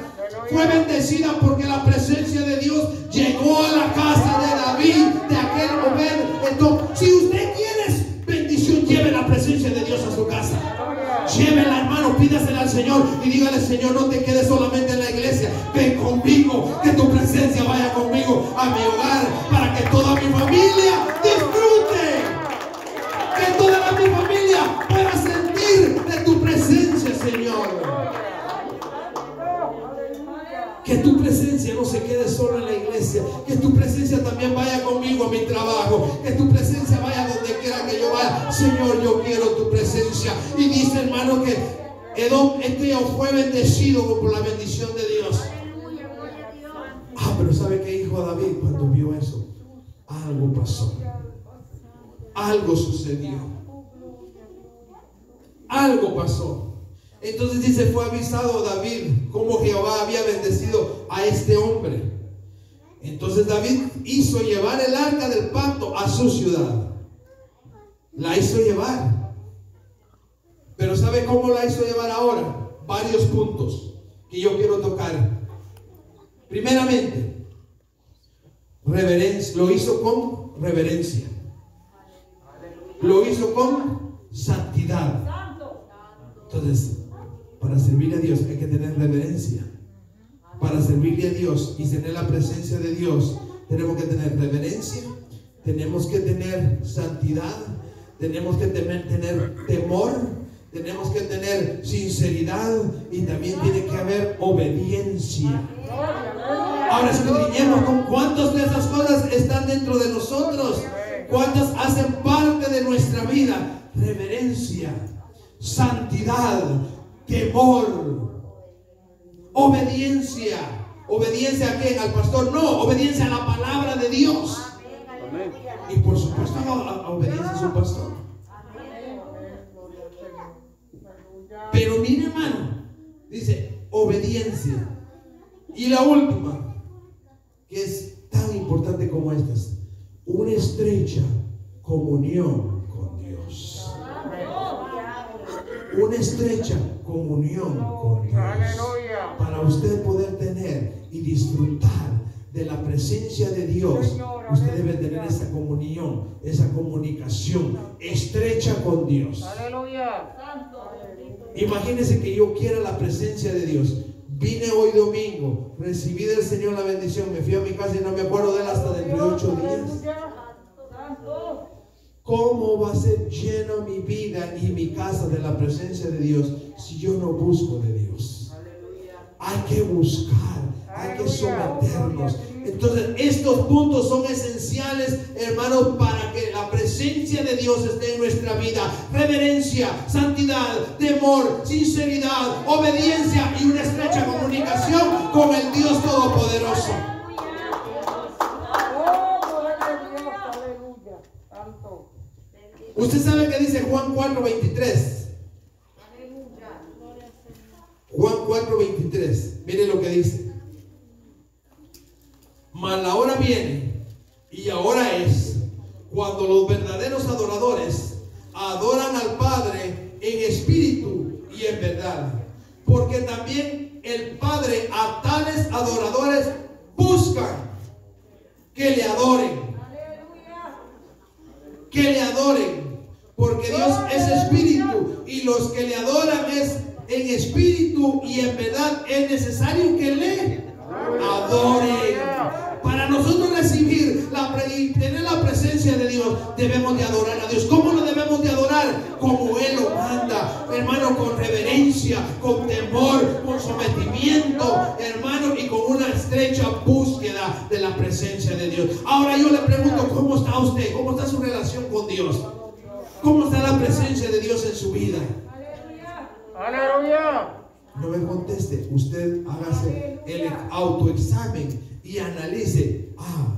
fue bendecida porque la presencia de Dios llegó a la casa de David, de aquel Obed. Entonces, si usted quiere bendición, lleve la presencia de Dios a su casa. Llévela, hermano, pídasela al Señor y dígale, Señor, no te quedes solamente en la iglesia, ven conmigo, que tu presencia vaya conmigo a mi hogar, para que toda mi familia disfrute, que toda mi familia pueda sentir de tu presencia, Señor. Que tu presencia no se quede solo en la iglesia, que tu presencia también vaya conmigo a mi trabajo, que tu presencia vaya donde quiera que yo vaya. Señor, yo quiero tu presencia. Y dice, hermano, que Edom fue bendecido por la bendición de Dios. Pero ¿sabe qué dijo David cuando vio eso? Algo pasó, algo sucedió, algo pasó. Entonces dice, fue avisado David cómo Jehová había bendecido a este hombre. Entonces David hizo llevar el arca del pacto a su ciudad. La hizo llevar. Pero ¿sabe cómo la hizo llevar ahora? Varios puntos que yo quiero tocar. Primeramente, reverencia. Lo hizo con reverencia. Lo hizo con santidad. Entonces, para servir a Dios hay que tener reverencia. Para servirle a Dios y tener la presencia de Dios, tenemos que tener reverencia, tenemos que tener santidad, tenemos que tener temor, tenemos que tener sinceridad y también tiene que haber obediencia. Ahora escudriñemos con cuántas de esas cosas están dentro de nosotros, cuántas hacen parte de nuestra vida. Reverencia, santidad, temor, obediencia. ¿Obediencia a quién? ¿Al pastor? No, obediencia a la palabra de Dios. Y por supuesto a obediencia a su pastor. Pero mire, hermano, dice obediencia. Y la última, que es tan importante como esta, es una estrecha comunión con Dios. Una estrecha comunión con Dios. Para usted poder tener y disfrutar de la presencia de Dios, usted debe tener esa comunión, esa comunicación estrecha con Dios. Imagínese que yo quiera la presencia de Dios. Vine hoy domingo, recibí del Señor la bendición, me fui a mi casa y no me acuerdo de él hasta dentro de 8 días. ¿Cómo va a ser lleno mi vida y mi casa de la presencia de Dios si yo no busco de Dios? Hay que buscar, hay que someternos. Entonces estos puntos son esenciales, hermanos, para que la presencia de Dios esté en nuestra vida. Reverencia, santidad, temor, sinceridad, obediencia y una estrecha comunicación con el Dios Todopoderoso. Usted sabe que dice Juan 4:23. Juan 4:23. Mire lo que dice. Mas la hora viene, y ahora es, cuando los verdaderos adoradores adoran al Padre en espíritu y en verdad. Porque también el Padre a tales adoradores buscan que le adoren. Que le adoren. Porque Dios es espíritu, y los que le adoran es en espíritu y en verdad. Es necesario que le adoren. Para nosotros recibir y tener la presencia de Dios, debemos de adorar a Dios. ¿Cómo lo debemos de adorar? Como Él lo manda, hermano, con reverencia, con temor, con sometimiento, hermano, y con una estrecha búsqueda de la presencia de Dios. Ahora yo le pregunto, ¿cómo está usted? ¿Cómo está su relación con Dios? ¿Cómo está la presencia de Dios en su vida? ¡Aleluya! No me conteste, usted hágase el autoexamen y analice.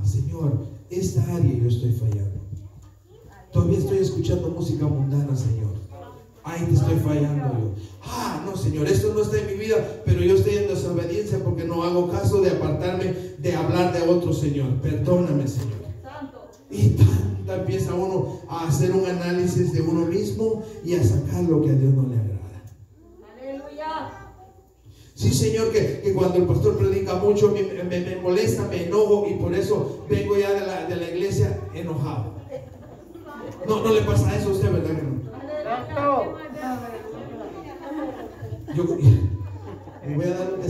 Señor, esta área yo estoy fallando. Todavía estoy escuchando música mundana, Señor. Te estoy fallando yo. No, Señor, esto no está en mi vida, pero yo estoy en desobediencia porque no hago caso de apartarme de hablar de otro, Señor. Perdóname, Señor. Y empieza uno a hacer un análisis de uno mismo y a sacar lo que a Dios no le agrada. Sí, Señor, que cuando el pastor predica mucho me molesta, me enojo, y por eso vengo ya de la iglesia enojado. No le pasa eso a usted, ¿verdad que no? Yo le voy a dar un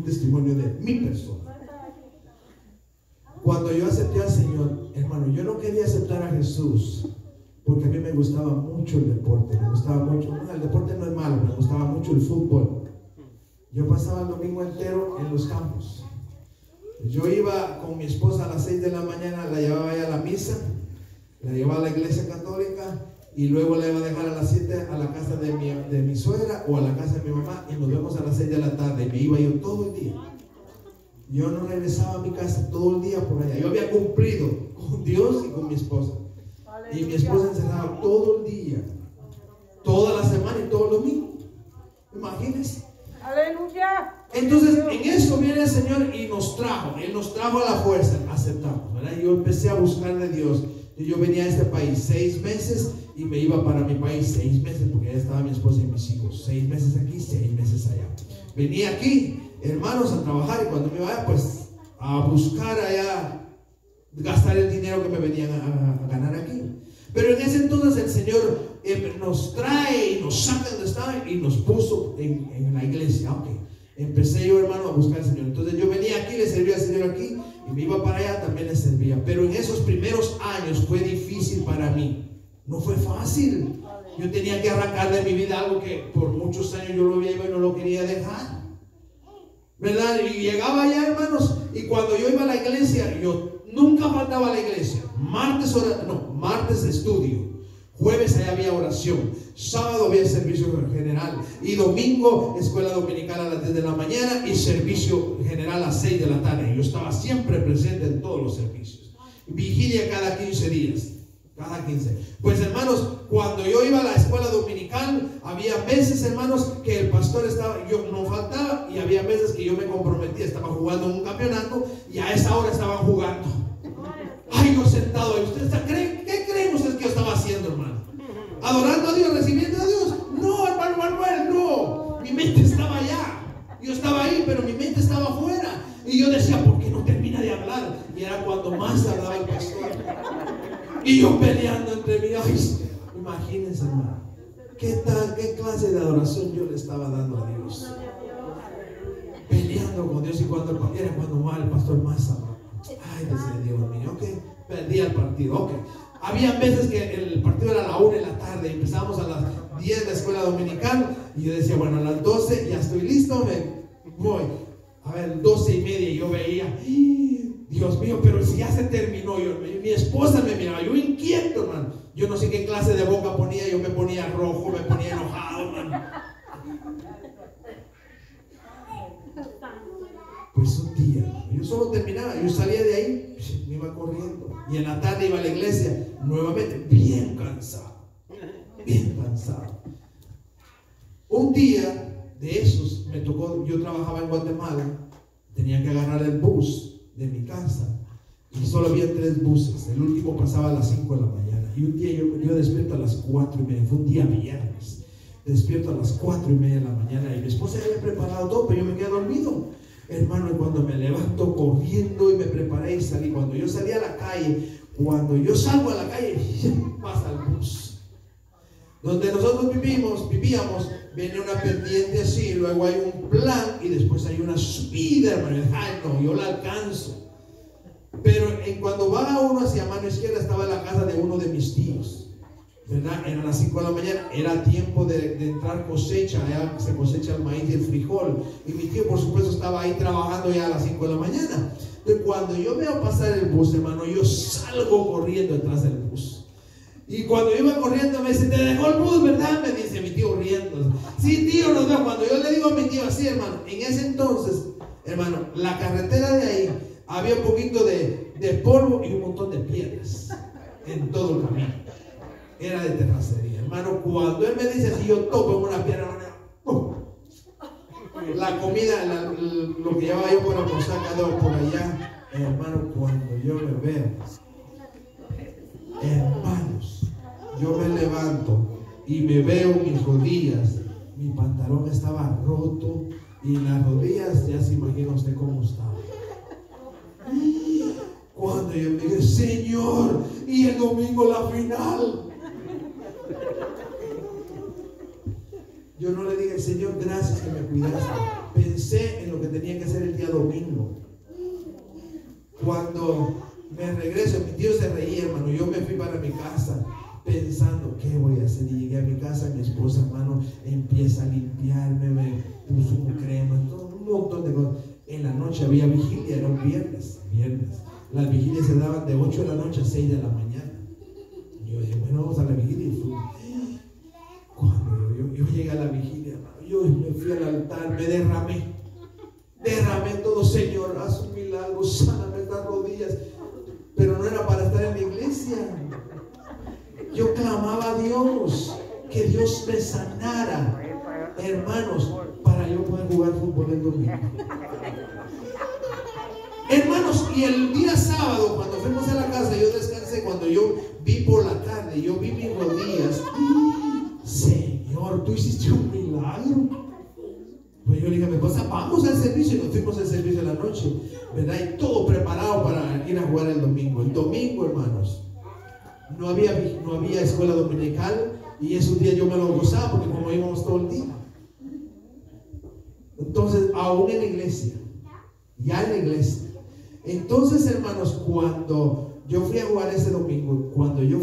testimonio de mi persona. Cuando yo acepté al Señor, hermano, yo no quería aceptar a Jesús porque a mí me gustaba mucho el deporte. Me gustaba mucho, el deporte no es malo, me gustaba mucho el fútbol. Yo pasaba el domingo entero en los campos. Yo iba con mi esposa a las 6 de la mañana, la llevaba ya a la misa, la llevaba a la iglesia católica, y luego la iba a dejar a las 7 a la casa de mi suegra o a la casa de mi mamá, y nos vemos a las 6 de la tarde. Y me iba yo todo el día. Yo no regresaba a mi casa todo el día por allá. Yo había cumplido con Dios y con mi esposa. Y mi esposa encerraba todo el día, toda la semana y todo el domingo. Imagínense. Aleluya. Entonces en eso viene el Señor y nos trajo. Él nos trajo a la fuerza. Aceptamos, ¿verdad? Yo empecé a buscar de Dios. Yo venía a este país 6 meses y me iba para mi país 6 meses, porque allá estaba mi esposa y mis hijos. 6 meses aquí, 6 meses allá. Venía aquí, hermanos, a trabajar, y cuando me iba allá, pues a buscar allá, gastar el dinero que me venían a ganar aquí. Pero en ese entonces el Señor nos trae y nos saca de donde estaba y nos puso en la iglesia. Empecé yo, hermano, a buscar al Señor. Entonces yo venía aquí, le servía al Señor aquí, y me iba para allá, también le servía. Pero en esos primeros años fue difícil para mí. No fue fácil. Yo tenía que arrancar de mi vida algo que por muchos años yo lo veía y no lo quería dejar, ¿verdad? Y llegaba allá, hermanos, y cuando yo iba a la iglesia, yo nunca faltaba a la iglesia. Martes estudio, jueves allá había oración, sábado había servicio general, y domingo escuela dominical a las 10 de la mañana y servicio general a las 6 de la tarde. Yo estaba siempre presente en todos los servicios. Vigilia cada 15 días. Cada 15. Pues, hermanos, cuando yo iba a la escuela dominical, había veces, hermanos, que el pastor estaba, yo no faltaba, y había veces que yo me comprometía, estaba jugando un campeonato y a esa hora estaban jugando. Yo sentado ahí. ¿Qué creen ustedes que yo estaba haciendo, hermano? ¿Adorando a Dios, recibiendo a Dios? No, hermano Manuel, no. Mi mente estaba allá. Yo estaba ahí, pero mi mente estaba afuera. Y yo decía, ¿por qué no termina de hablar? Y era cuando más hablaba el pastor. Y yo peleando entre mí. Imagínense, hermano, qué clase de adoración yo le estaba dando a Dios. Peleando con Dios, y cuando más el pastor más hablaba. Decía Dios mío, perdía el partido. Había veces que el partido era a la 1 de la tarde y empezábamos a las 10 de la escuela dominical, y yo decía, bueno, a las 12 ya estoy listo, me voy. 12:30, y yo veía, Dios mío, pero si ya se terminó. Mi esposa me miraba, yo inquieto, hermano. Yo no sé qué clase de boca ponía, yo me ponía rojo, me ponía enojado, hermano. Pues un día, yo solo terminaba, yo salía de ahí, me iba corriendo, y en la tarde iba a la iglesia, nuevamente, bien cansado. un día de esos me tocó, yo trabajaba en Guatemala, tenía que agarrar el bus de mi casa y solo había 3 buses. El último pasaba a las 5 de la mañana. Y un día yo despierto a las 4:30, fue un día viernes. Despierto a las 4:30 de la mañana y mi esposa ya había preparado todo, pero yo me quedé dormido. Hermano, y cuando me levanto corriendo y me preparé y salí, cuando yo salí a la calle, cuando yo salgo a la calle, pasa el bus. Donde nosotros vivíamos, viene una pendiente así, luego hay un plan y después hay una subida, hermano. Ay, no, yo la alcanzo. Pero cuando va uno hacia mano izquierda, estaba en la casa de uno de mis tíos, ¿verdad? Eran las 5 de la mañana, era tiempo de entrar cosecha, allá se cosecha el maíz y el frijol, y mi tío por supuesto estaba ahí trabajando ya a las 5 de la mañana. Entonces cuando yo veo pasar el bus, hermano, yo salgo corriendo detrás del bus. Y cuando iba corriendo me dice, te dejó el bus, ¿verdad? Me dice mi tío riendo. Sí, tío, nos veo. Cuando yo le digo a mi tío así, hermano, en ese entonces, hermano, la carretera de ahí había un poquito de polvo y un montón de piedras en todo el camino. Era de terracería, hermano. Cuando él me dice así, yo toco en una piedra, la comida, lo que llevaba yo por almorzar quedó por allá. Hermano, cuando yo me veo, hermanos, yo me levanto y me veo mis rodillas, mi pantalón estaba roto y las rodillas, ya se imagina usted cómo estaba. Cuando yo me dije, Señor, y el domingo la final. Yo no le dije, Señor, gracias que me cuidaste. Pensé en lo que tenía que hacer el día domingo. Cuando me regreso, mi tío se reía, hermano. Yo me fui para mi casa pensando, ¿qué voy a hacer? Y llegué a mi casa, mi esposa, hermano, empieza a limpiarme, me puso un crema, todo, un montón de cosas. En la noche había vigilia, era un viernes. Las vigilias se daban de 8 de la noche a 6 de la mañana. Y yo dije, bueno, vamos a la vigilia. Y fui. Cuando yo llegué a la vigilia, hermano, yo me fui al altar, me derramé todo. Señor, haz un milagro, sáname estas rodillas. Pero no era para estar en la iglesia. Yo clamaba a Dios que Dios me sanara, hermanos, para yo poder jugar fútbol el domingo. Hermanos, y el día sábado, cuando fuimos a la casa, yo descansé. Cuando yo vi por la tarde, yo vi mis rodillas. Señor, tú hiciste un milagro. Pues yo le dije a mi esposa, vamos al servicio. Y nos fuimos al servicio en la noche, ¿verdad? Y todo preparado para ir a jugar el domingo. El domingo, hermanos, no había escuela dominical. Y esos días yo me lo gozaba porque como íbamos todo el día. Entonces, aún en la iglesia, ya en la iglesia. Entonces, hermanos, cuando yo fui a jugar ese domingo, cuando yo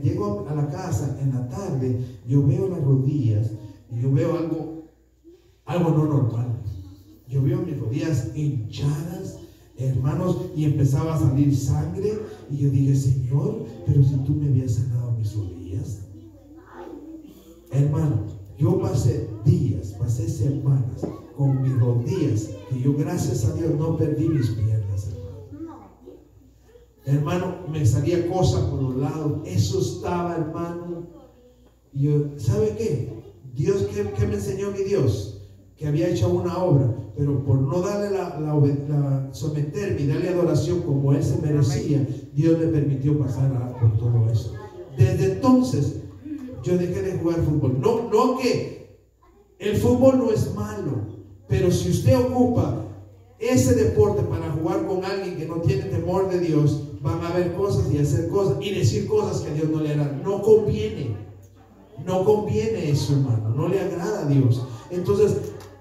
llego a la casa en la tarde, yo veo las rodillas y yo veo algo no normal. Yo veo mis rodillas hinchadas, hermanos, y empezaba a salir sangre. Y yo dije, Señor, pero si tú me habías sanado mis rodillas. Hermano, yo pasé días, pasé semanas con mis rodillas, que yo, gracias a Dios, no perdí mis piernas, hermano. Me salía cosas por los lados. Eso estaba, hermano. Y yo, ¿sabe qué? Dios, ¿qué me enseñó mi Dios? Que había hecho una obra, pero por no darle someterme y darle adoración como Él se merecía, Dios le permitió pasar por todo eso. Desde entonces, yo dejé de jugar fútbol. No que el fútbol no es malo, pero si usted ocupa ese deporte para jugar con alguien que no tiene temor de Dios, van a ver cosas y hacer cosas y decir cosas que a Dios no le agrada. No conviene eso, hermano. No le agrada a Dios. Entonces,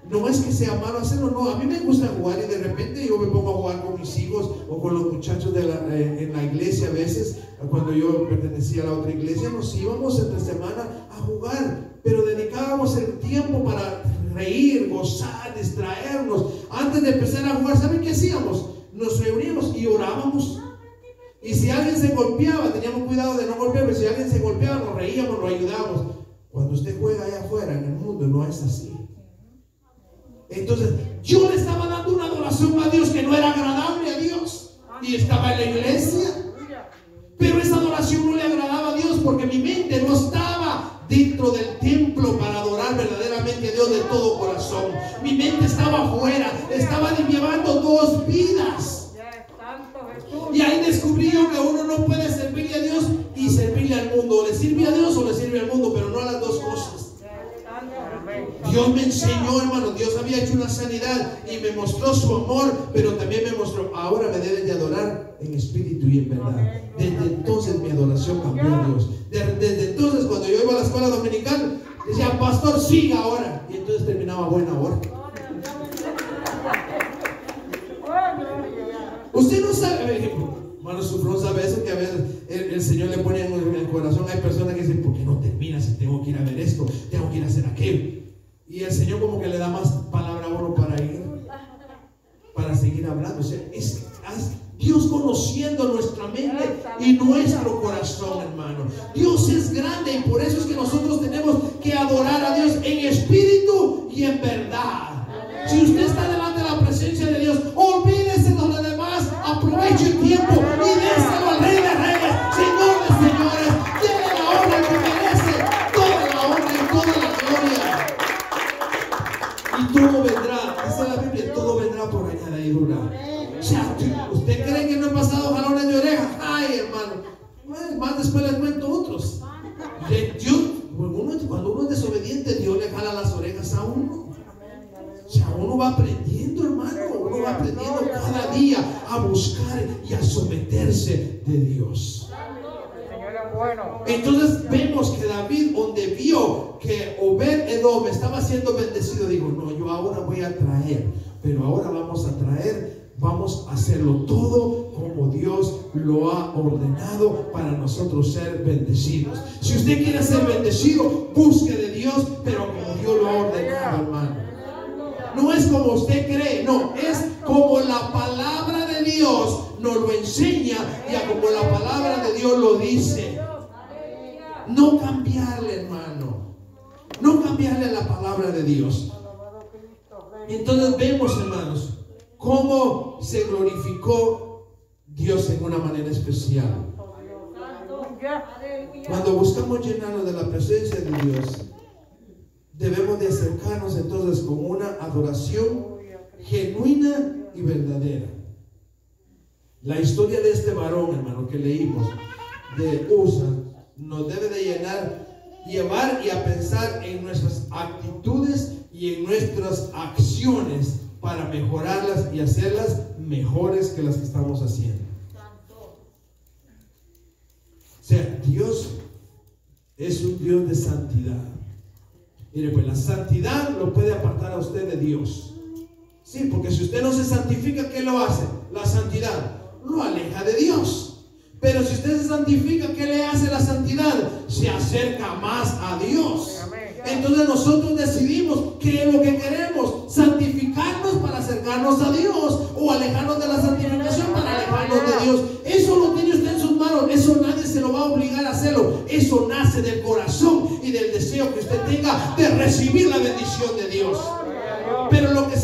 no es que sea malo hacerlo, no. A mí me gusta jugar y de repente yo me pongo a jugar con mis hijos o con los muchachos en la iglesia. A veces, cuando yo pertenecía a la otra iglesia, nos íbamos entre semana a jugar, pero dedicábamos el tiempo para reír, gozar, distraernos. Antes de empezar a jugar, ¿saben qué hacíamos? Nos reuníamos y orábamos. Y si alguien se golpeaba, teníamos cuidado de no golpear, pero si alguien se golpeaba, nos reíamos, nos ayudábamos. Cuando usted juega allá afuera en el mundo, no es así. Entonces, yo le estaba dando una adoración a Dios que no era agradable a Dios. Y estaba en la iglesia. Pero esa adoración no le agradaba a Dios porque mi mente no estaba dentro del templo para adorar verdaderamente a Dios de corazón. Mi mente estaba afuera, estaba llevando 2 vidas. Y ahí descubrí yo que uno no puede servirle a Dios y servirle al mundo. O le sirve a Dios o le sirve al mundo, pero no a las 2 cosas. Dios me enseñó, hermano. Dios había hecho una sanidad y me mostró su amor, pero también me mostró: ahora me deben de adorar en espíritu y en verdad. Desde entonces mi adoración cambió a Dios. Desde entonces, cuando yo iba a la escuela dominical, decía: pastor, siga ahora. Y entonces terminaba buena hora. Usted no sabe, hermano Sufrón, sabe eso, que a veces el Señor le pone en el corazón. Hay personas que dicen: ¿por qué no termina si tengo que ir a ver esto? Tengo que ir a hacer aquello. Y el Señor como que le da más palabra a uno para ir, para seguir hablando. O sea, es Dios conociendo nuestra mente y nuestro corazón, hermano. Dios es grande y por eso es que nosotros tenemos que adorar a Dios en espíritu y en verdad. Si usted está delante de la presencia de Dios, olvídese de lo demás, aproveche el tiempo y déselo al Rey de Reyes, Señor de Señores. Dele la honra que merece, toda la honra y toda la gloria. Y todo vendrá, dice la Biblia, todo vendrá por añadidura. O sea, ¿usted cree que no he pasado jalones de oreja? Ay, hermano, más después les cuento otros. Cuando uno es desobediente, Dios le jala las orejas a uno. O sea, uno va aprendiendo, hermano. Uno va aprendiendo cada día a buscar y a someterse de Dios. Entonces vemos que David, donde vio que Obed-Edom estaba siendo bendecido, dijo: no, yo ahora voy a traer, pero ahora vamos a hacerlo todo como Dios lo ha ordenado para nosotros ser bendecidos. Si usted quiere ser bendecido, busque de Dios, pero como Dios lo ha ordenado, hermano. No es como usted cree, no, es como la palabra de Dios nos lo enseña y como la palabra de Dios lo dice. No cambiarle, hermano, no cambiarle la palabra de Dios. Entonces vemos, hermanos, cómo se glorificó Dios en una manera especial. Cuando buscamos llenarnos de la presencia de Dios, debemos de acercarnos entonces con una adoración genuina y verdadera. La historia de este varón, hermano, que leímos, de Usa, nos debe de llevar y a pensar en nuestras actitudes y en nuestras acciones para mejorarlas y hacerlas mejores que las que estamos haciendo. O sea, Dios es un Dios de santidad. Mire, pues la santidad lo puede apartar a usted de Dios. Sí, porque si usted no se santifica, ¿qué lo hace? La santidad lo aleja de Dios. Pero si usted se santifica, ¿qué le hace la santidad? Se acerca más a Dios. Entonces nosotros decidimos qué es lo que queremos: santificarnos para acercarnos a Dios, o alejarnos de la santificación para alejarnos de Dios. Eso lo tiene usted en sus manos. Eso nadie se lo va a obligar a hacerlo. Eso nace del corazón y del deseo que usted tenga de recibir la bendición de Dios. Pero lo que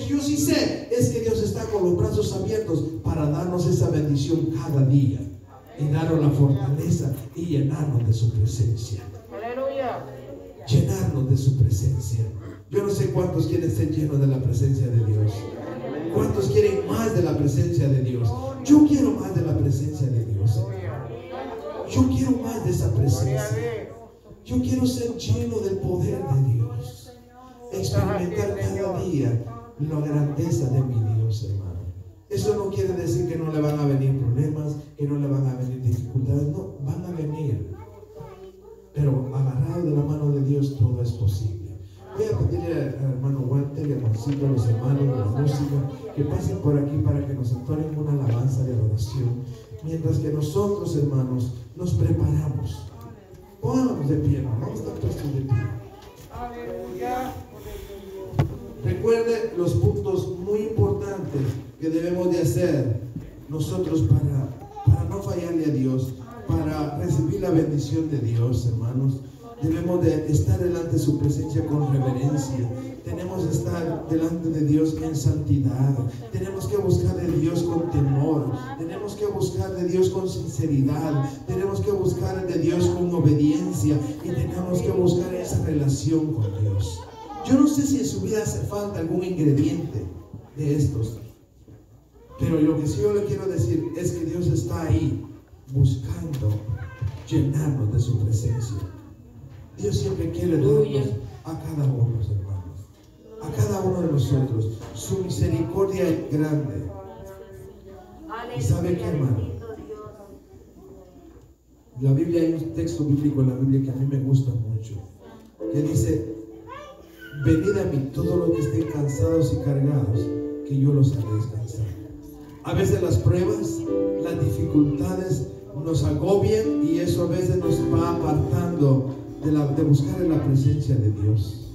yo sí sé es que Dios está con los brazos abiertos para darnos esa bendición cada día y darnos la fortaleza y llenarnos de su presencia. Aleluya. Llenarnos de su presencia. Yo no sé cuántos quieren ser llenos de la presencia de Dios. ¿Cuántos quieren más de la presencia de Dios? Yo quiero más de la presencia de Dios. Yo quiero más de esa presencia. Yo quiero ser lleno del poder de Dios. Experimentar cada día la grandeza de mi Dios, hermano. Eso no quiere decir que no le van a venir problemas, que no le van a venir dificultades. No, van a venir. Pero agarrado de la mano de Dios todo es posible. Voy a pedirle al hermano Walter y a Marcito, a los hermanos de la música, que pasen por aquí para que nos entonen una alabanza de adoración. Mientras que nosotros, hermanos, nos preparamos. Pónganos de pie, hermano. Vamos a estar puestos de pie. Aleluya. Recuerde los puntos muy importantes que debemos de hacer nosotros para no fallarle a Dios, para recibir la bendición de Dios, hermanos. Debemos de estar delante de su presencia con reverencia. Tenemos que estar delante de Dios en santidad. Tenemos que buscar de Dios con temor. Tenemos que buscar de Dios con sinceridad. Tenemos que buscar de Dios con obediencia. Y tenemos que buscar esa relación con Dios. Yo no sé si en su vida hace falta algún ingrediente de estos, pero lo que sí yo le quiero decir es que Dios está ahí buscando llenarnos de su presencia. Dios siempre quiere darnos a cada uno, hermanos, a cada uno de nosotros. Su misericordia es grande. ¿Y sabe qué, hermano? La Biblia, hay un texto bíblico en la Biblia que a mí me gusta mucho, que dice: venid a mí todos los que estén cansados y cargados, que yo los haré descansar. A veces las pruebas, las dificultades nos agobian, y eso a veces nos va apartando de buscar en la presencia de Dios.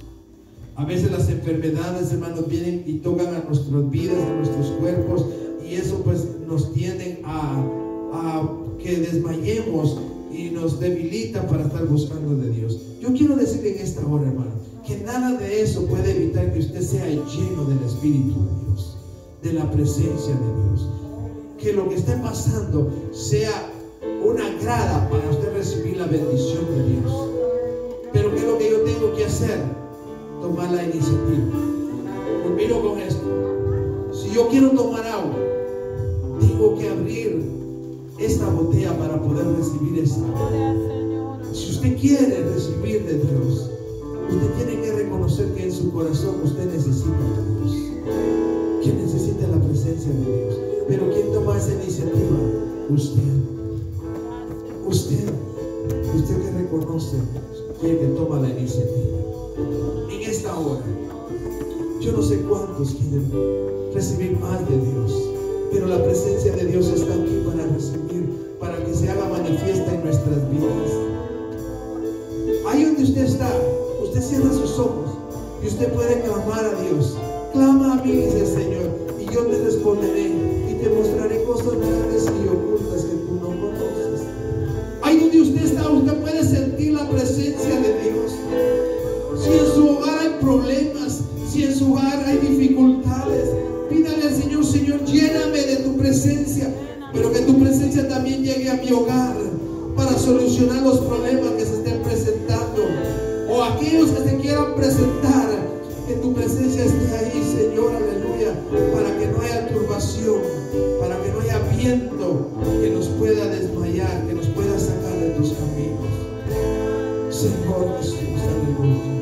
A veces las enfermedades, hermanos, vienen y tocan a nuestras vidas, a nuestros cuerpos, y eso pues nos tienden a que desmayemos y nos debilita para estar buscando de Dios. Yo quiero decirle en esta hora, hermano, que nada de eso puede evitar que usted sea lleno del Espíritu de Dios, de la presencia de Dios. Que lo que esté pasando sea una grada para usted recibir la bendición de Dios. Pero ¿qué es lo que yo tengo que hacer? Tomar la iniciativa. Culmino con esto. Si yo quiero tomar agua, tengo que abrir esta botella para poder recibir esa agua. Si usted quiere recibir de Dios, usted tiene que reconocer que en su corazón usted necesita de Dios, que necesita la presencia de Dios. Pero ¿quién toma esa iniciativa? Usted que reconoce, que toma la iniciativa. En esta hora, yo no sé cuántos quieren recibir más de Dios, pero la presencia de Dios está aquí para recibir, para que se haga manifiesta en nuestras vidas. Ahí donde usted está, usted cierra sus ojos y usted puede clamar a Dios. Clama a mí, dice el Señor, y yo te responderé y te mostraré cosas grandes y ocultas que tú no conoces. Ahí donde usted está, usted puede sentir la presencia de Dios. Si en su hogar hay problemas, si en su hogar hay dificultades, pídale al Señor: Señor, lléname de tu presencia, pero que tu presencia también llegue a mi hogar para solucionar los problemas que se estén presentando, o aquellos que se quieran presentar. Que tu presencia esté ahí, Señor, aleluya, para que no haya turbación, para que no haya viento que nos pueda desmayar, que nos pueda sacar de tus caminos. Señor Jesús, aleluya.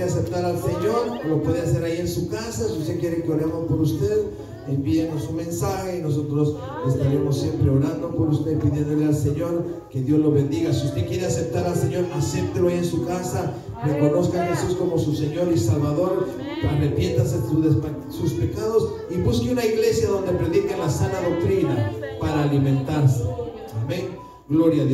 quiere aceptar al Señor, lo puede hacer ahí en su casa. Si usted quiere que oremos por usted, envíenos un mensaje y nosotros estaremos siempre orando por usted, pidiéndole al Señor que Dios lo bendiga. Si usted quiere aceptar al Señor, acéptelo ahí en su casa. Reconozca a Jesús como su Señor y Salvador. Arrepiéntase de sus pecados y busque una iglesia donde prediquen la sana doctrina para alimentarse. Amén. Gloria a Dios.